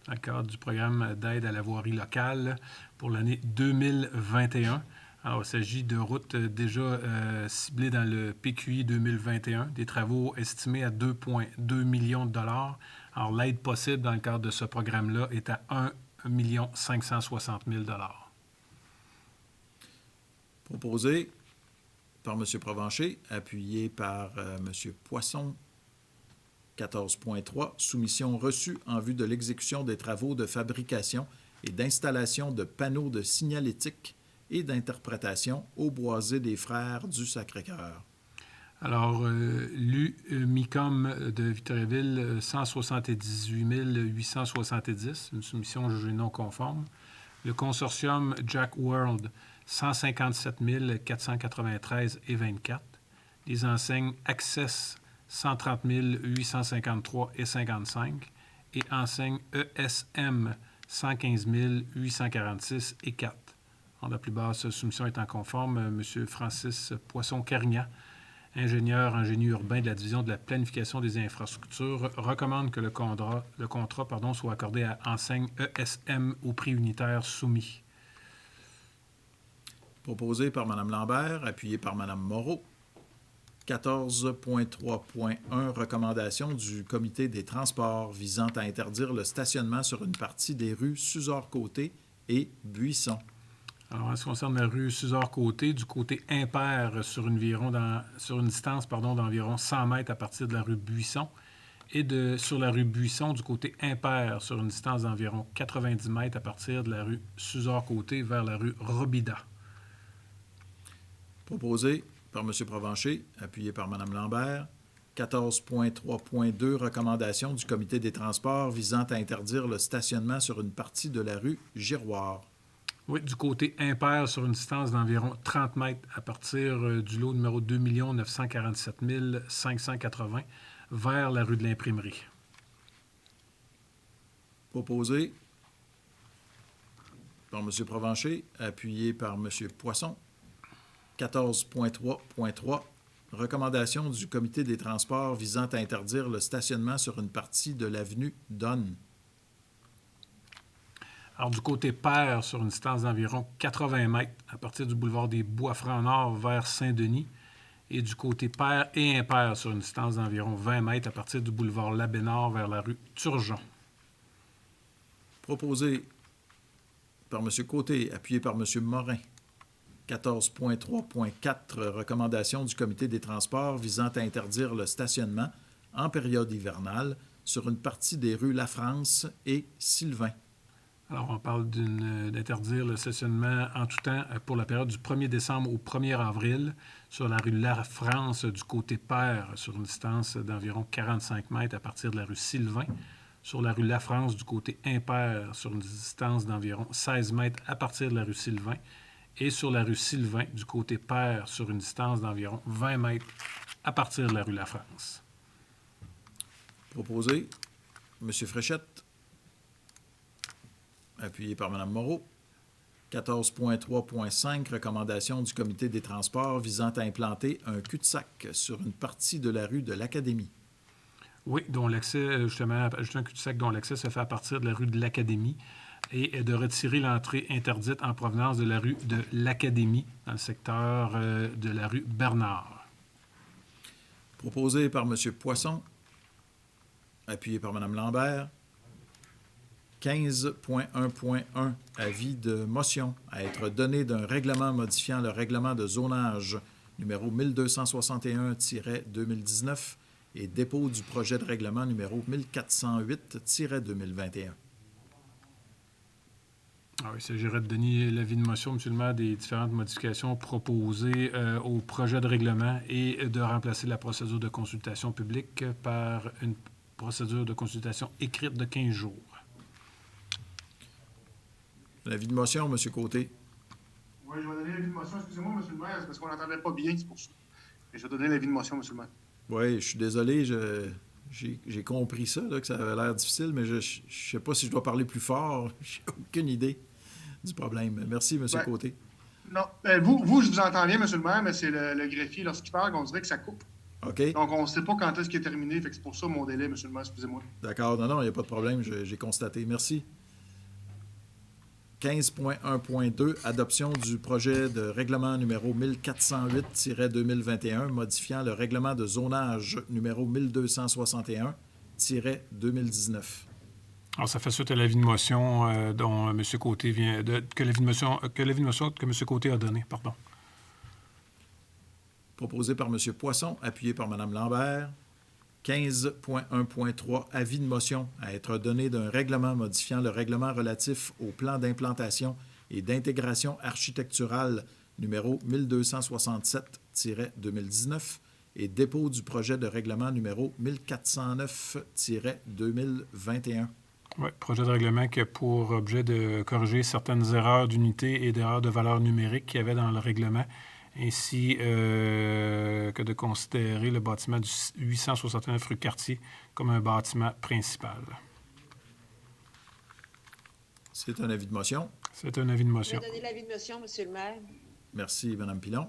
dans le cadre du programme d'aide à la voirie locale pour l'année 2021. Alors, il s'agit de routes déjà ciblées dans le PQI 2021, des travaux estimés à 2,2 millions de dollars. Alors, l'aide possible dans le cadre de ce programme-là est à 1 560 000 dollars. Proposé par M. Provencher, appuyé par M. Poisson. 14.3 Soumission reçue en vue de l'exécution des travaux de fabrication et d'installation de panneaux de signalétique et d'interprétation au boisé des Frères du Sacré-Cœur. Alors, l'UMICOM de Victoriaville, 178 870, une soumission jugée non conforme. Le consortium Jack World, 157 493 et 24. Les enseignes Access, 130 853 et 55. Et enseignes ESM, 115 846 et 4. La plus basse soumission étant conforme, M. Francis Poisson-Carignan, ingénieur en génie urbain de la division de la planification des infrastructures, recommande que le contrat soit accordé à enseigne ESM au prix unitaire soumis. Proposé par Mme Lambert, appuyé par Mme Moreau. 14.3.1 Recommandation du Comité des transports visant à interdire le stationnement sur une partie des rues Suzor-Côté et Buisson. Alors, en ce qui concerne la rue Suzor-Côté, du côté impair sur une distance d'environ 100 mètres à partir de la rue Buisson, et sur la rue Buisson, du côté impair sur une distance d'environ 90 mètres à partir de la rue Suzor-Côté vers la rue Robida. Proposé par M. Provencher, appuyé par Mme Lambert. 14.3.2 Recommandation du Comité des transports visant à interdire le stationnement sur une partie de la rue Giroir. Oui, du côté impair sur une distance d'environ 30 mètres à partir du lot numéro 2 947 580 vers la rue de l'Imprimerie. Proposé par M. Provencher, appuyé par M. Poisson. 14.3.3 Recommandation du Comité des transports visant à interdire le stationnement sur une partie de l'avenue Donne. Alors, du côté pair, sur une distance d'environ 80 mètres à partir du boulevard des Bois-Francs Nord vers Saint-Denis, et du côté pair et impair sur une distance d'environ 20 mètres à partir du boulevard Labénard vers la rue Turgeon. Proposé par M. Côté, appuyé par M. Morin. 14.3.4 Recommandation du Comité des transports visant à interdire le stationnement en période hivernale sur une partie des rues La France et Sylvain. Alors, on parle d'interdire le stationnement en tout temps pour la période du 1er décembre au 1er avril sur la rue La France du côté pair sur une distance d'environ 45 mètres à partir de la rue Sylvain, sur la rue La France du côté impair sur une distance d'environ 16 mètres à partir de la rue Sylvain, et sur la rue Sylvain du côté pair sur une distance d'environ 20 mètres à partir de la rue La France. Proposé, M. Fréchette, appuyé par Mme Moreau. 14.3.5 Recommandation du Comité des transports visant à implanter un cul-de-sac sur une partie de la rue de l'Académie. Oui, dont l'accès, justement, ajouter un cul-de-sac dont l'accès se fait à partir de la rue de l'Académie, et de retirer l'entrée interdite en provenance de la rue de l'Académie dans le secteur de la rue Bernard. Proposé par M. Poisson, appuyé par Mme Lambert. 15.1.1 Avis de motion à être donné d'un règlement modifiant le règlement de zonage numéro 1261-2019 et dépôt du projet de règlement numéro 1408-2021. Alors, il s'agirait de donner l'avis de motion, M. le maire, des différentes modifications proposées au projet de règlement et de remplacer la procédure de consultation publique par une procédure de consultation écrite de 15 jours. L'avis de motion, M. Côté. Oui, je vais donner l'avis de motion. Excusez-moi, M. le maire, c'est parce qu'on n'entendait pas bien, c'est pour ça. Et je vais donner l'avis de motion, M. le maire. Oui, je suis désolé, j'ai compris ça, là, que ça avait l'air difficile, mais je ne sais pas si je dois parler plus fort. J'ai aucune idée du problème. Merci, M. Côté. Non, vous, je vous entends bien, M. le maire, mais c'est le greffier, lorsqu'il parle, qu'on dirait que ça coupe. OK. Donc, on ne sait pas quand est-ce qu'il est terminé, fait que c'est pour ça mon délai, M. le maire, excusez-moi. D'accord, non, il n'y a pas de problème, j'ai constaté. Merci. 15.1.2 Adoption du projet de règlement numéro 1408-2021 modifiant le règlement de zonage numéro 1261-2019. Alors, ça fait suite à l'avis de motion dont M. Côté vient que l'avis de motion que M. Côté a donné, pardon. Proposé par M. Poisson, appuyé par Mme Lambert. 15.1.3 Avis de motion à être donné d'un règlement modifiant le règlement relatif au plan d'implantation et d'intégration architecturale numéro 1267-2019 et dépôt du projet de règlement numéro 1409-2021. Oui, projet de règlement qui a pour objet de corriger certaines erreurs d'unité et d'erreurs de valeur numérique qu'il y avait dans le règlement, ainsi que de considérer le bâtiment du 869 rue Cartier comme un bâtiment principal. C'est un avis de motion. C'est un avis de motion. Je vais donner l'avis de motion, M. le maire. Merci, Mme Pilon.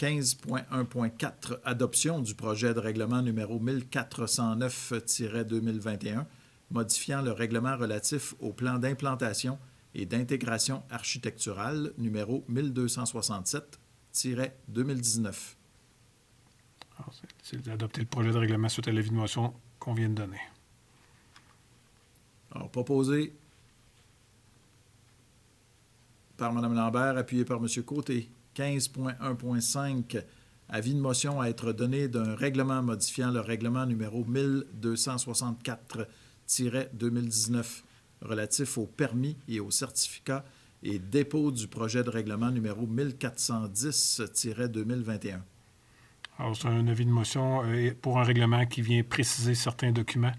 15.1.4, adoption du projet de règlement numéro 1409-2021, modifiant le règlement relatif au plan d'implantation et d'intégration architecturale numéro 1267-2019. Alors, c'est d'adopter le projet de règlement suite à l'avis de motion qu'on vient de donner. Alors, proposé par Mme Lambert, appuyé par M. Côté. 15.1.5, avis de motion à être donné d'un règlement modifiant le règlement numéro 1264-2019 relatif aux permis et aux certificats et dépôt du projet de règlement numéro 1410-2021. Alors, c'est un avis de motion pour un règlement qui vient préciser certains documents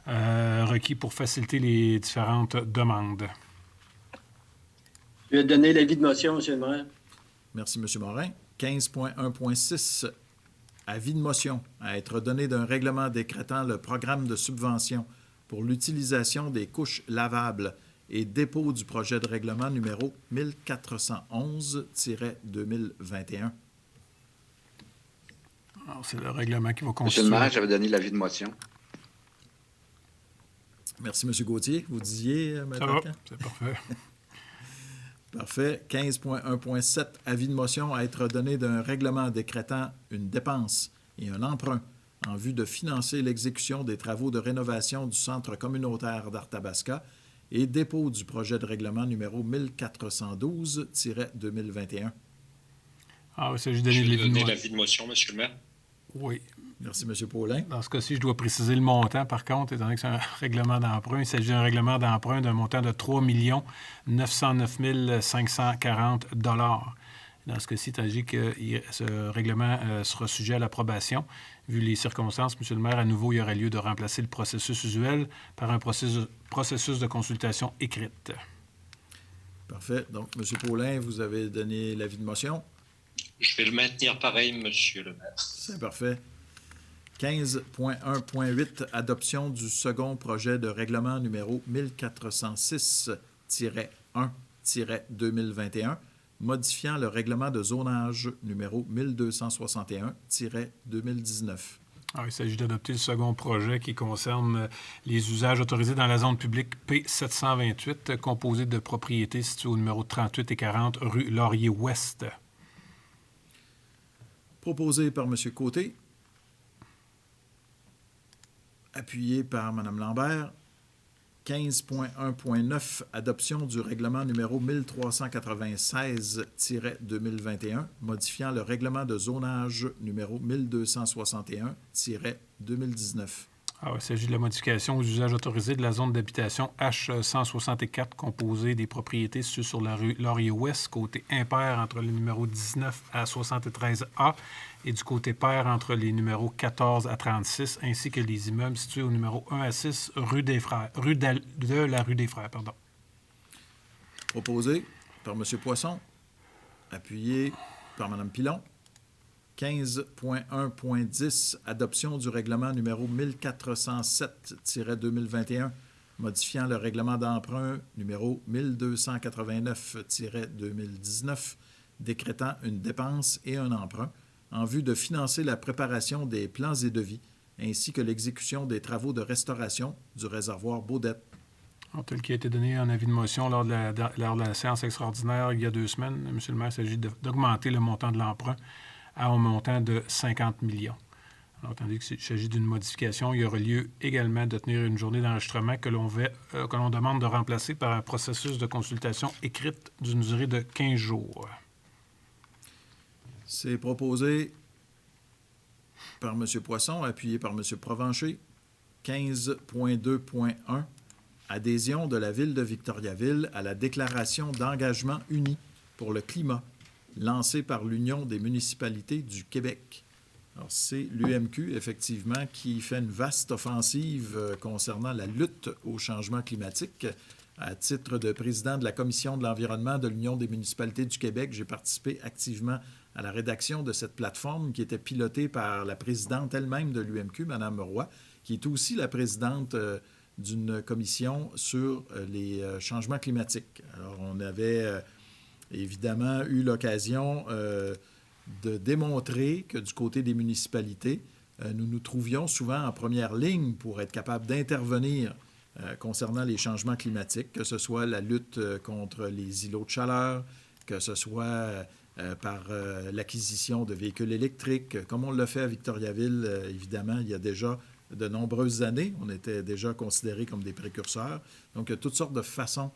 requis pour faciliter les différentes demandes. Je vais donner l'avis de motion, M. le maire. Merci, M. Morin. 15.1.6, avis de motion à être donné d'un règlement décrétant le programme de subvention pour l'utilisation des couches lavables et dépôt du projet de règlement numéro 1411-2021. Alors, c'est le règlement qui va Monsieur constituer... le maire, j'avais donné l'avis de motion. Merci, M. Gauthier. Vous disiez, Ça Maître va, Arcan? c'est parfait. Parfait. 15.1.7, avis de motion à être donné d'un règlement décrétant une dépense et un emprunt en vue de financer l'exécution des travaux de rénovation du centre communautaire d'Arthabasca et dépôt du projet de règlement numéro 1412-2021. Alors, il s'agit de donner Je vais l'avis de donner motion. l'avis de motion, Monsieur le maire. Oui. Merci, M. Paulin. Dans ce cas-ci, je dois préciser le montant, par contre, étant donné que c'est un règlement d'emprunt. Il s'agit d'un règlement d'emprunt d'un montant de 3 909 540 $. Dans ce cas-ci, il s'agit que ce règlement sera sujet à l'approbation. Vu les circonstances, M. le maire, à nouveau, il y aurait lieu de remplacer le processus usuel par un processus de consultation écrite. Parfait. Donc, M. Paulin, vous avez donné l'avis de motion. Je vais le maintenir pareil, Monsieur le maire. C'est parfait. 15.1.8, adoption du second projet de règlement numéro 1406-1-2021, modifiant le règlement de zonage numéro 1261-2019. Alors, il s'agit d'adopter le second projet qui concerne les usages autorisés dans la zone publique P728, composée de propriétés situées au numéro 38 et 40 rue Laurier-Ouest. Proposé par M. Côté, appuyé par Mme Lambert. 15.1.9, adoption du règlement numéro 1396-2021, modifiant le règlement de zonage numéro 1261-2019. Alors, il s'agit de la modification aux usages autorisés de la zone d'habitation H164, composée des propriétés situées sur la rue Laurier-Ouest, côté impair entre les numéros 19 à 73A et du côté pair entre les numéros 14 à 36, ainsi que les immeubles situés au numéro 1 à 6 rue des Frères, de la rue des Frères. Pardon. Proposé par M. Poisson, appuyé par Mme Pilon. 15.1.10, adoption du règlement numéro 1407-2021, modifiant le règlement d'emprunt numéro 1289-2019, décrétant une dépense et un emprunt en vue de financer la préparation des plans et devis, ainsi que l'exécution des travaux de restauration du réservoir Baudette. Alors, tel qui a été donné un avis de motion lors de la séance extraordinaire il y a 2 semaines, M. le maire, il s'agit d'augmenter le montant de l'emprunt à un montant de 50 millions. Alors, tandis qu'il s'agit d'une modification, il y aura lieu également de tenir une journée d'enregistrement que l'on demande de remplacer par un processus de consultation écrite d'une durée de 15 jours. C'est proposé par M. Poisson, appuyé par M. Provencher. 15.2.1, adhésion de la Ville de Victoriaville à la déclaration d'engagement uni pour le climat lancée par l'Union des municipalités du Québec. Alors, c'est l'UMQ, effectivement, qui fait une vaste offensive concernant la lutte au changement climatique. À titre de président de la Commission de l'environnement de l'Union des municipalités du Québec, j'ai participé activement à la rédaction de cette plateforme qui était pilotée par la présidente elle-même de l'UMQ, Mme Roy, qui est aussi la présidente d'une commission sur les changements climatiques. Alors, on avait évidemment eu l'occasion de démontrer que du côté des municipalités, nous nous trouvions souvent en première ligne pour être capables d'intervenir concernant les changements climatiques, que ce soit la lutte contre les îlots de chaleur, que ce soit par l'acquisition de véhicules électriques, comme on l'a fait à Victoriaville, évidemment, il y a déjà de nombreuses années. On était déjà considérés comme des précurseurs. Donc, il y a toutes sortes de façons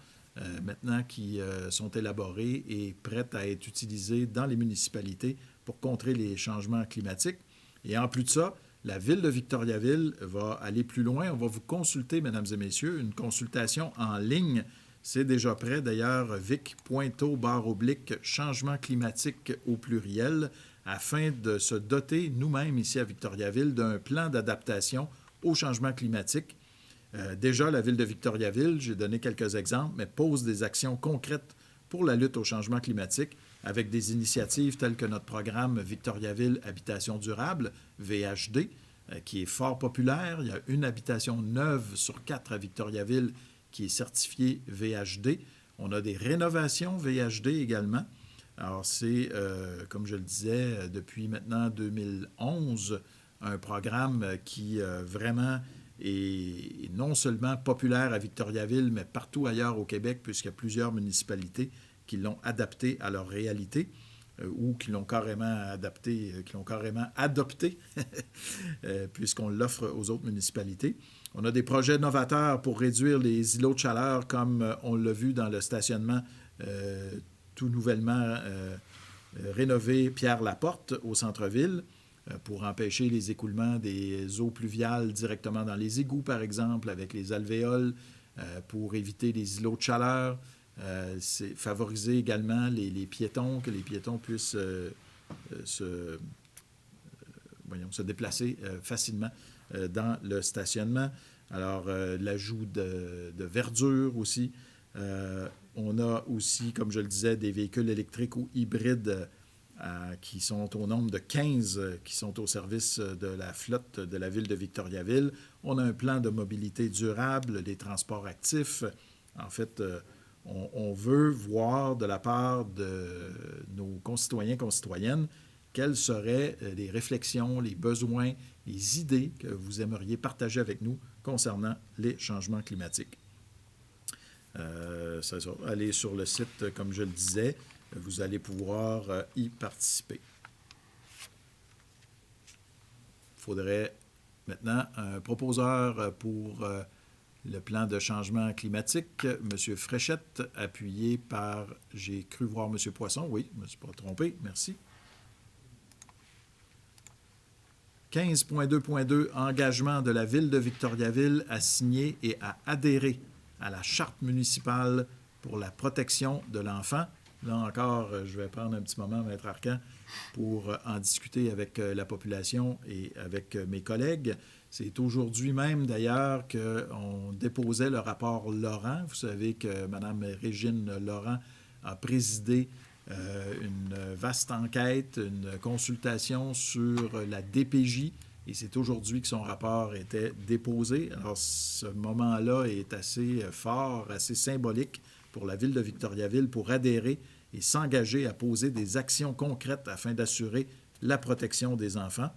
maintenant qui sont élaborées et prêtes à être utilisées dans les municipalités pour contrer les changements climatiques. Et en plus de ça, la Ville de Victoriaville va aller plus loin. On va vous consulter, mesdames et messieurs, une consultation en ligne. C'est déjà prêt, d'ailleurs, vic.to/changement climatique au pluriel, afin de se doter nous-mêmes ici à Victoriaville d'un plan d'adaptation au changement climatique. Déjà, la Ville de Victoriaville, j'ai donné quelques exemples, mais pose des actions concrètes pour la lutte au changement climatique avec des initiatives telles que notre programme Victoriaville Habitation Durable, VHD, qui est fort populaire. Il y a une habitation neuve sur 4 à Victoriaville qui est certifiée VHD. On a des rénovations VHD également. Alors, c'est, comme je le disais, depuis maintenant 2011, un programme qui vraiment est non seulement populaire à Victoriaville, mais partout ailleurs au Québec, puisqu'il y a plusieurs municipalités qui l'ont adapté à leur réalité ou qui l'ont carrément adapté, qui l'ont carrément adopté, puisqu'on l'offre aux autres municipalités. On a des projets novateurs pour réduire les îlots de chaleur, comme on l'a vu dans le stationnement tout nouvellement rénové Pierre-Laporte au centre-ville, pour empêcher les écoulements des eaux pluviales directement dans les égouts, par exemple, avec les alvéoles, pour éviter les îlots de chaleur. C'est favoriser également les piétons, que les piétons puissent se déplacer facilement dans le stationnement. Alors, l'ajout de verdure aussi. On a aussi, comme je le disais, des véhicules électriques ou hybrides qui sont au nombre de 15 qui sont au service de la flotte de la Ville de Victoriaville. On a un plan de mobilité durable, les transports actifs. En fait, on veut voir de la part de nos concitoyens, concitoyennes, quelles seraient les réflexions, les besoins, les idées que vous aimeriez partager avec nous concernant les changements climatiques. Allez sur le site, comme je le disais, vous allez pouvoir y participer. Il faudrait maintenant un proposeur pour le plan de changement climatique, M. Fréchette, appuyé par, j'ai cru voir M. Poisson, oui, je ne me suis pas trompé, merci. 15.2.2, engagement de la Ville de Victoriaville à signer et à adhérer à la Charte municipale pour la protection de l'enfant. Là encore, je vais prendre un petit moment, Maître Arcan, pour en discuter avec la population et avec mes collègues. C'est aujourd'hui même, d'ailleurs, qu'on déposait le rapport Laurent. Vous savez que Mme Régine Laurent a présidé une vaste enquête, une consultation sur la DPJ, et c'est aujourd'hui que son rapport était déposé. Alors, ce moment-là est assez fort, assez symbolique pour la Ville de Victoriaville pour adhérer et s'engager à poser des actions concrètes afin d'assurer la protection des enfants.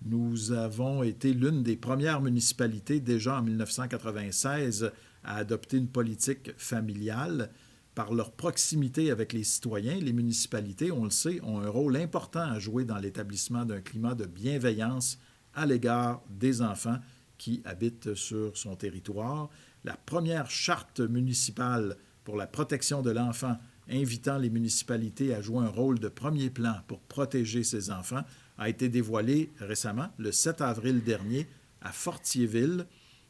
Nous avons été l'une des premières municipalités, déjà en 1996, à adopter une politique familiale. Par leur proximité avec les citoyens, les municipalités, on le sait, ont un rôle important à jouer dans l'établissement d'un climat de bienveillance à l'égard des enfants qui habitent sur son territoire. La première charte municipale pour la protection de l'enfant, invitant les municipalités à jouer un rôle de premier plan pour protéger ces enfants, a été dévoilée récemment, le 7 avril dernier, à Fortierville.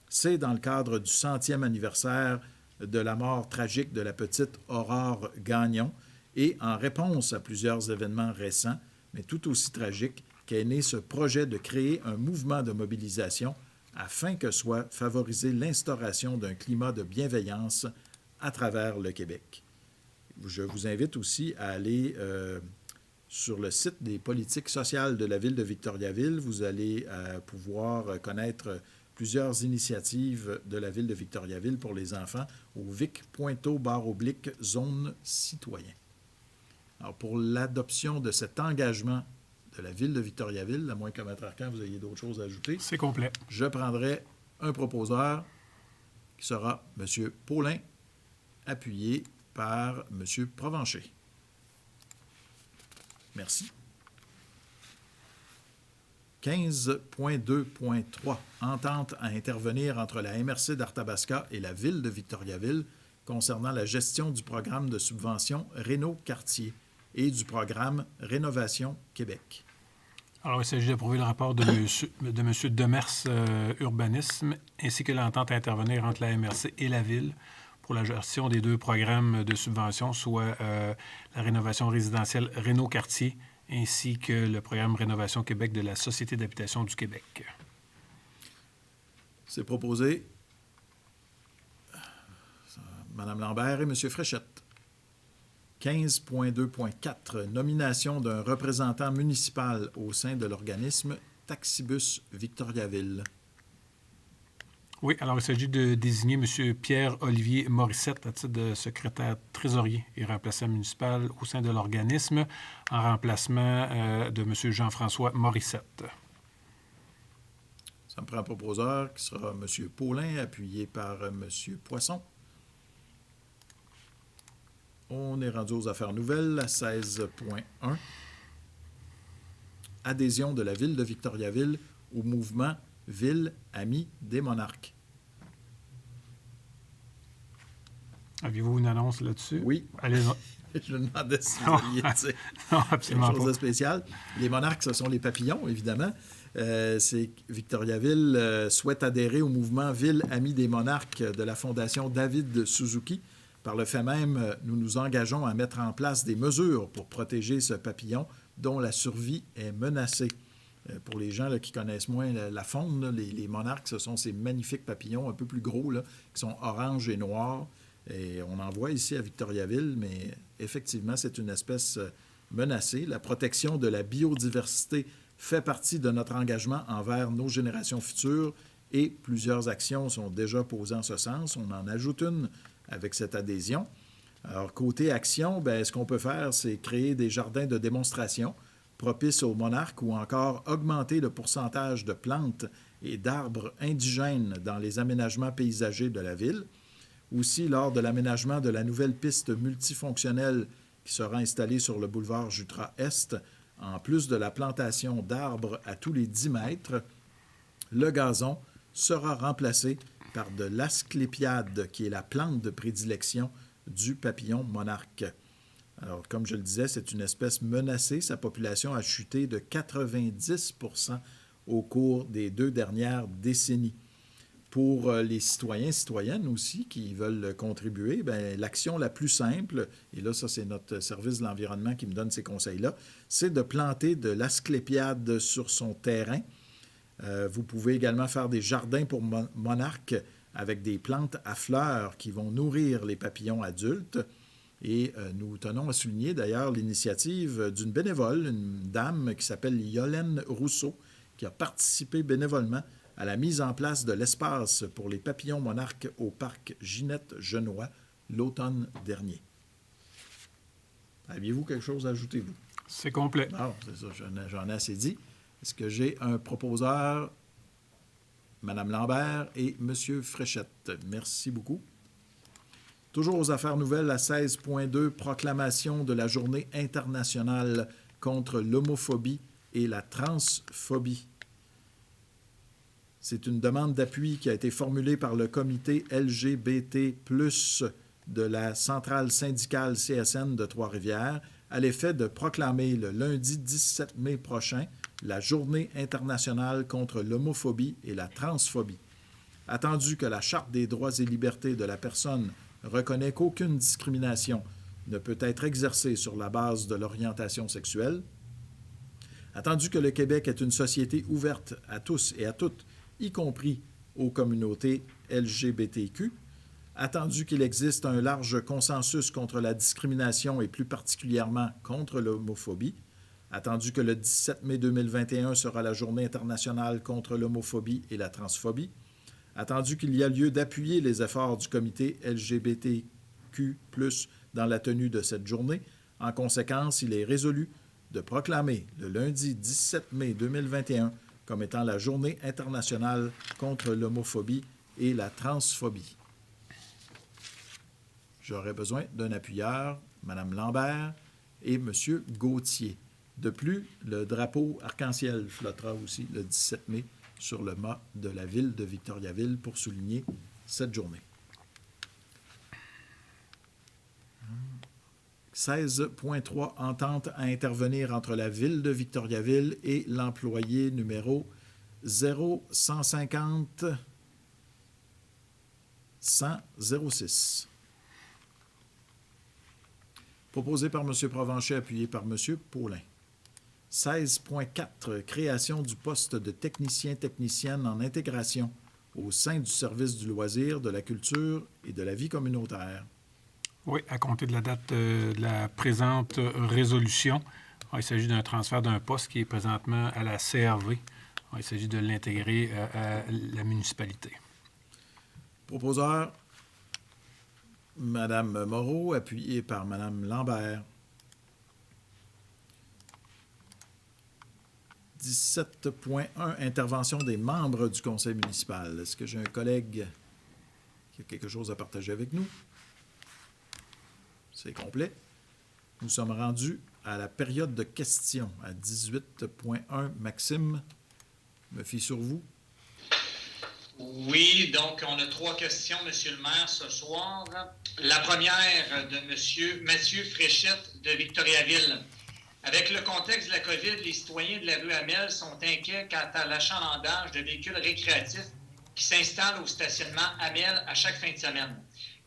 C'est dans le cadre du 100e anniversaire de la mort tragique de la petite Aurore Gagnon et en réponse à plusieurs événements récents, mais tout aussi tragiques, qu'est né ce projet de créer un mouvement de mobilisation afin que soit favorisée l'instauration d'un climat de bienveillance à travers le Québec. Je vous invite aussi à aller sur le site des politiques sociales de la Ville de Victoriaville. Vous allez pouvoir connaître plusieurs initiatives de la Ville de Victoriaville pour les enfants au vic.to/zone citoyen. Alors, pour l'adoption de cet engagement de la Ville de Victoriaville, à moins que Maître Arcan, vous ayez d'autres choses à ajouter, C'est complet. je prendrai un proposeur qui sera M. Paulin, appuyé par M. Provencher. Merci. 15.2.3. Entente à intervenir entre la MRC d'Arthabasca et la Ville de Victoriaville concernant la gestion du programme de subvention Réno-Quartier et du programme Rénovation Québec. Alors, il s'agit d'approuver le rapport de M. Demers Urbanisme ainsi que l'entente à intervenir entre la MRC et la Ville pour la gestion des 2 programmes de subvention, soit la rénovation résidentielle Réno-Quartier ainsi que le programme Rénovation Québec de la Société d'habitation du Québec. C'est proposé. Mme Lambert et M. Fréchette. 15.2.4. Nomination d'un représentant municipal au sein de l'organisme Taxibus Victoriaville. Oui, alors il s'agit de désigner M. Pierre-Olivier Morissette à titre de secrétaire trésorier et remplaçant municipal au sein de l'organisme en remplacement de M. Jean-François Morissette. Ça me prend un proposeur qui sera M. Paulin, appuyé par M. Poisson. On est rendu aux affaires nouvelles, à 16.1. Adhésion de la Ville de Victoriaville au mouvement Ville Amie des Monarques. Aviez-vous une annonce là-dessus? Oui. Allez-y. Je me demandais si vous alliez dire Non, quelque absolument chose de pas. spécial. Les Monarques, ce sont les papillons, évidemment. C'est Victoriaville souhaite adhérer au mouvement Ville Amie des Monarques de la Fondation David Suzuki. Par le fait même, nous nous engageons à mettre en place des mesures pour protéger ce papillon dont la survie est menacée. Pour les gens là, qui connaissent moins la faune, là, les monarques, ce sont ces magnifiques papillons un peu plus gros, là, qui sont orange et noirs. Et on en voit ici à Victoriaville, mais effectivement, c'est une espèce menacée. La protection de la biodiversité fait partie de notre engagement envers nos générations futures et plusieurs actions sont déjà posées en ce sens. On en ajoute une avec cette adhésion. Alors, côté action, bien, ce qu'on peut faire, c'est créer des jardins de démonstration propices aux monarques ou encore augmenter le pourcentage de plantes et d'arbres indigènes dans les aménagements paysagers de la ville. Aussi, lors de l'aménagement de la nouvelle piste multifonctionnelle qui sera installée sur le boulevard Jutras-Est, en plus de la plantation d'arbres à tous les 10 mètres, le gazon sera remplacé par de l'asclépiade, qui est la plante de prédilection du papillon monarque. Alors, comme je le disais, c'est une espèce menacée. Sa population a chuté de 90 % au cours des 2 dernières décennies. Pour les citoyens et citoyennes aussi qui veulent contribuer, bien, l'action la plus simple, et là, ça, c'est notre service de l'environnement qui me donne ces conseils-là, c'est de planter de l'asclépiade sur son terrain. Vous pouvez également faire des jardins pour monarques avec des plantes à fleurs qui vont nourrir les papillons adultes. Et nous tenons à souligner d'ailleurs l'initiative d'une bénévole, une dame qui s'appelle Yolène Rousseau, qui a participé bénévolement à la mise en place de l'espace pour les papillons monarques au parc Ginette-Genois l'automne dernier. Aviez-vous quelque chose à ajouter, vous? C'est complet. Non, c'est ça, j'en ai assez dit. Est-ce que j'ai un proposeur, Mme Lambert et M. Fréchette? Merci beaucoup. Toujours aux affaires nouvelles, à 16.2, proclamation de la Journée internationale contre l'homophobie et la transphobie. C'est une demande d'appui qui a été formulée par le comité LGBT+, de la centrale syndicale CSN de Trois-Rivières, à l'effet de proclamer le lundi 17 mai prochain la Journée internationale contre l'homophobie et la transphobie. Attendu que la Charte des droits et libertés de la personne reconnaît qu'aucune discrimination ne peut être exercée sur la base de l'orientation sexuelle, attendu que le Québec est une société ouverte à tous et à toutes, y compris aux communautés LGBTQ, attendu qu'il existe un large consensus contre la discrimination et plus particulièrement contre l'homophobie, attendu que le 17 mai 2021 sera la Journée internationale contre l'homophobie et la transphobie, attendu qu'il y a lieu d'appuyer les efforts du comité LGBTQ+, dans la tenue de cette journée, En conséquence, il est résolu de proclamer le lundi 17 mai 2021 comme étant la Journée internationale contre l'homophobie et la transphobie. J'aurais besoin d'un appuyeur, Mme Lambert et M. Gauthier. De plus, le drapeau arc-en-ciel flottera aussi le 17 mai sur le mât de la ville de Victoriaville pour souligner cette journée. 16.3 Entente à intervenir entre la ville de Victoriaville et l'employé numéro 0150 100-06. Proposé par M. Provencher, appuyé par M. Paulin. 16.4 Création du poste de technicien-technicienne en intégration au sein du service du loisir, de la culture et de la vie communautaire. Oui, à compter de la date de la présente résolution, il s'agit d'un transfert d'un poste qui est présentement à la CRV. Il s'agit de l'intégrer à la municipalité. Proposeur, Mme Moreau, appuyée par Mme Lambert. 17.1 Intervention des membres du conseil municipal. Est-ce que j'ai un collègue qui a quelque chose à partager avec nous? C'est complet. Nous sommes rendus à la période de questions à 18.1. Maxime, me fie sur vous. Oui, donc on a 3 questions, Monsieur le maire, ce soir. La première de Monsieur Mathieu Fréchette de Victoriaville. Avec le contexte de la COVID, les citoyens de la rue Amel sont inquiets quant à l'achalandage de véhicules récréatifs qui s'installent au stationnement Amel à chaque fin de semaine.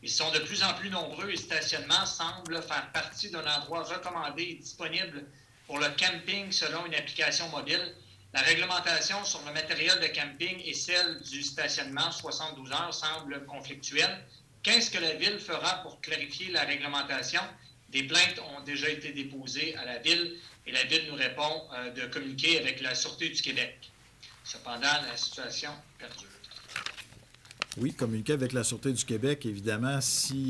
Ils sont de plus en plus nombreux et le stationnement semble faire partie d'un endroit recommandé et disponible pour le camping selon une application mobile. La réglementation sur le matériel de camping et celle du stationnement 72 heures semble conflictuelle. Qu'est-ce que la Ville fera pour clarifier la réglementation? Des plaintes ont déjà été déposées à la Ville et la Ville nous répond de communiquer avec la Sûreté du Québec. Cependant, la situation perdure. Oui, communiquer avec la Sûreté du Québec, évidemment, s'il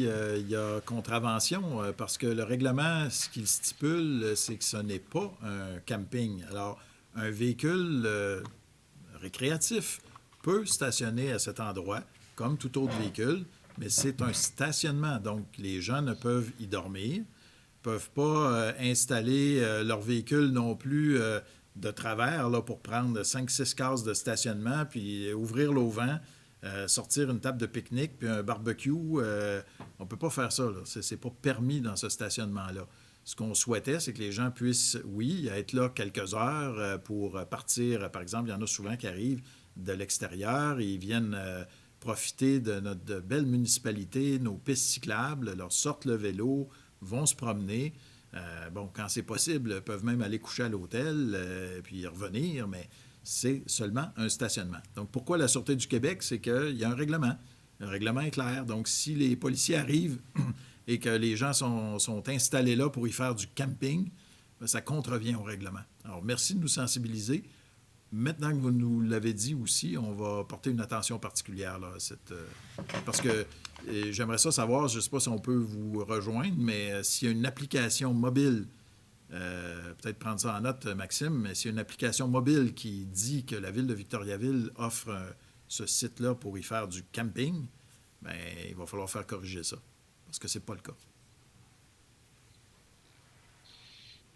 y a contravention, parce que le règlement, ce qu'il stipule, c'est que ce n'est pas un camping. Alors, un véhicule récréatif peut stationner à cet endroit, comme tout autre véhicule, mais c'est un stationnement. Donc, les gens ne peuvent y dormir, ne peuvent pas installer leur véhicule non plus de travers là, pour prendre 5-6 cases de stationnement, puis ouvrir l'auvent, sortir une table de pique-nique, puis un barbecue. On ne peut pas faire ça. Ce n'est pas permis dans ce stationnement-là. Ce qu'on souhaitait, c'est que les gens puissent, oui, être là quelques heures pour partir. Par exemple, il y en a souvent qui arrivent de l'extérieur et ils viennent profiter de notre belle municipalité, nos pistes cyclables, leur sortent le vélo, vont se promener. Quand c'est possible, peuvent même aller coucher à l'hôtel puis revenir, mais c'est seulement un stationnement. Donc, pourquoi la Sûreté du Québec? C'est qu'il y a un règlement. Le règlement est clair. Donc, si les policiers arrivent et que les gens sont installés là pour y faire du camping, bien, ça contrevient au règlement. Alors, merci de nous sensibiliser. Maintenant que vous nous l'avez dit aussi, on va porter une attention particulière là, à cette, parce que j'aimerais ça savoir, je ne sais pas si on peut vous rejoindre, mais s'il y a une application mobile, peut-être prendre ça en note, Maxime, mais s'il y a une application mobile qui dit que la Ville de Victoriaville offre ce site-là pour y faire du camping, bien, il va falloir faire corriger ça, parce que ce n'est pas le cas.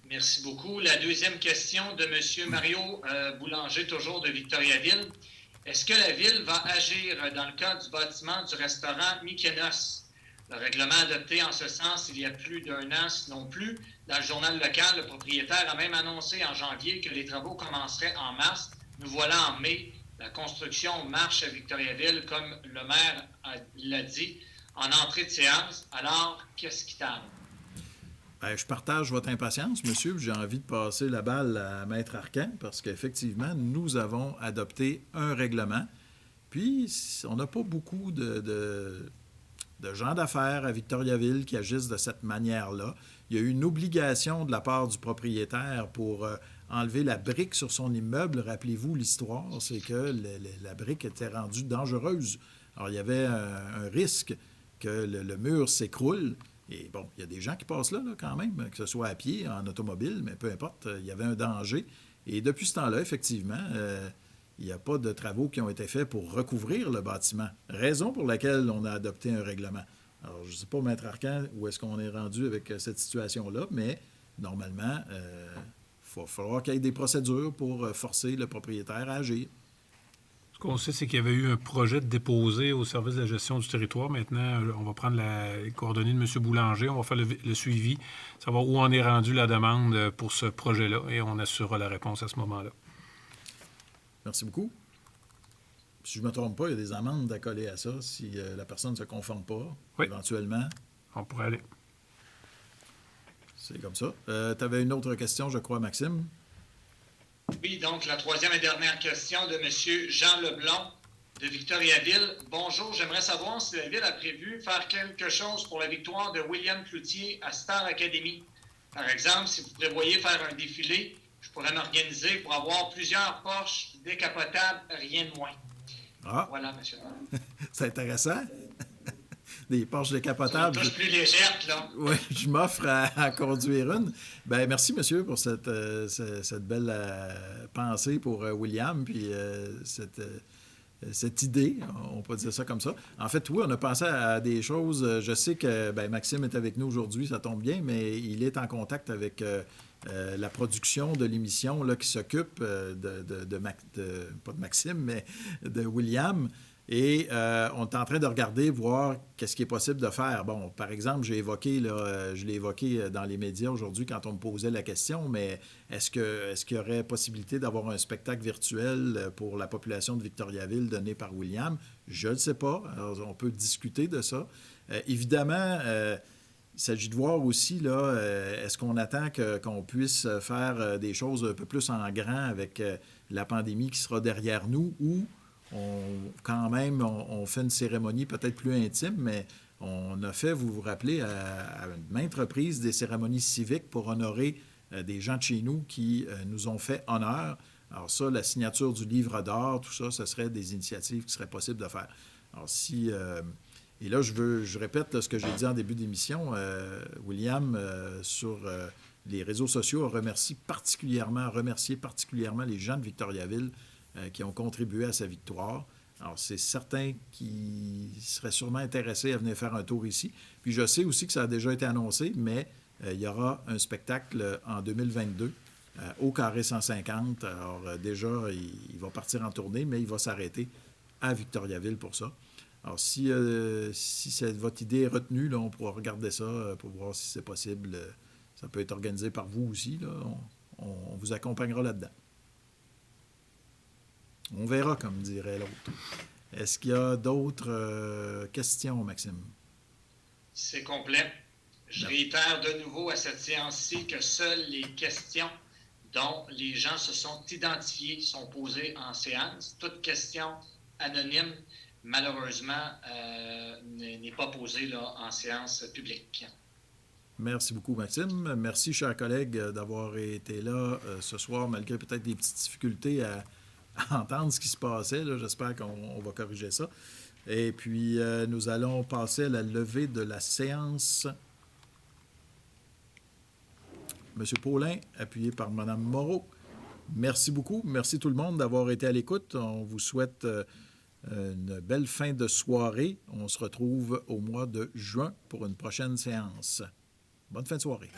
Merci beaucoup. La deuxième question de M. Mario Boulanger, toujours de Victoriaville. Est-ce que la Ville va agir dans le cas du bâtiment du restaurant Mykonos? Le règlement adopté en ce sens il y a plus d'1 an, sinon plus. Dans le journal local, le propriétaire a même annoncé en janvier que les travaux commenceraient en mars. Nous voilà en mai. La construction marche à Victoriaville, comme le maire l'a dit, en entrée de séance. Alors, qu'est-ce qui tarde? Bien, je partage votre impatience, monsieur. J'ai envie de passer la balle à Maître Arcan parce qu'effectivement, nous avons adopté un règlement. Puis, on n'a pas beaucoup de gens d'affaires à Victoriaville qui agissent de cette manière-là. Il y a eu une obligation de la part du propriétaire pour enlever la brique sur son immeuble. Rappelez-vous l'histoire, c'est que la brique était rendue dangereuse. Alors, il y avait un risque que le mur s'écroule. Et bon, il y a des gens qui passent là, quand même, que ce soit à pied, en automobile, mais peu importe, il y avait un danger. Et depuis ce temps-là, effectivement, il n'y a pas de travaux qui ont été faits pour recouvrir le bâtiment. Raison pour laquelle on a adopté un règlement. Alors, je ne sais pas, Maître Arcan, où est-ce qu'on est rendu avec cette situation-là, mais normalement, il va falloir qu'il y ait des procédures pour forcer le propriétaire à agir. Ce qu'on sait, c'est qu'il y avait eu un projet de déposé au service de la gestion du territoire. Maintenant, on va prendre les coordonnées de M. Boulanger, on va faire le suivi, savoir où en est rendu la demande pour ce projet-là, et on assurera la réponse à ce moment-là. Merci beaucoup. Si je ne me trompe pas, il y a des amendes à coller à ça si la personne ne se conforme pas, oui. Éventuellement. On pourrait aller. C'est comme ça. Tu avais une autre question, je crois, Maxime? Oui, donc la troisième et dernière question de M. Jean Leblond de Victoriaville. Bonjour, j'aimerais savoir si la Ville a prévu faire quelque chose pour la victoire de William Cloutier à Star Academy. Par exemple, si vous prévoyez faire un défilé, je pourrais m'organiser pour avoir plusieurs Porsche décapotables, rien de moins. Ah! Voilà, monsieur le maire. C'est intéressant. Des Porsche décapotables. Tous plus légères, là. Oui, je m'offre à conduire une. Bien, merci, monsieur, pour cette belle pensée pour William, puis cette idée, on peut dire ça comme ça. En fait, oui, on a pensé à des choses. Je sais que Maxime est avec nous aujourd'hui, ça tombe bien, mais il est en contact avec la production de l'émission là, qui s'occupe pas de Maxime, mais de William. Et on est en train de regarder, voir qu'est-ce qui est possible de faire. Bon, par exemple, je l'ai évoqué dans les médias aujourd'hui quand on me posait la question, mais est-ce qu'il y aurait possibilité d'avoir un spectacle virtuel pour la population de Victoriaville donné par William? Je ne le sais pas. Alors, on peut discuter de ça. Évidemment, il s'agit de voir aussi, là, est-ce qu'on attend qu'on puisse faire des choses un peu plus en grand avec la pandémie qui sera derrière nous ou on fait une cérémonie peut-être plus intime, mais on a fait, vous vous rappelez, à maintes reprises des cérémonies civiques pour honorer des gens de chez nous qui nous ont fait honneur. Alors ça, la signature du livre d'or, tout ça, ce serait des initiatives qui seraient possibles de faire. Alors si... et là, je répète là, ce que j'ai dit en début d'émission. William, sur les réseaux sociaux, a remercié particulièrement les gens de Victoriaville qui ont contribué à sa victoire. Alors, c'est certain qu'ils seraient sûrement intéressés à venir faire un tour ici. Puis, je sais aussi que ça a déjà été annoncé, mais il y aura un spectacle en 2022 au Carré 150. Alors, déjà, il va partir en tournée, mais il va s'arrêter à Victoriaville pour ça. Alors, si votre idée est retenue, là, on pourra regarder ça pour voir si c'est possible. Ça peut être organisé par vous aussi. Là. On vous accompagnera là-dedans. On verra, comme dirait l'autre. Est-ce qu'il y a d'autres questions, Maxime? C'est complet. Je réitère de nouveau à cette séance-ci que seules les questions dont les gens se sont identifiés sont posées en séance. Toute question anonyme, malheureusement, n'est pas posée là, en séance publique. Merci beaucoup, Maxime. Merci, chers collègues, d'avoir été là ce soir, malgré peut-être des petites difficultés à entendre ce qui se passait. Là. J'espère qu'on va corriger ça. Et puis, nous allons passer à la levée de la séance. Monsieur Paulin, appuyé par Mme Moreau. Merci beaucoup. Merci tout le monde d'avoir été à l'écoute. On vous souhaite une belle fin de soirée. On se retrouve au mois de juin pour une prochaine séance. Bonne fin de soirée.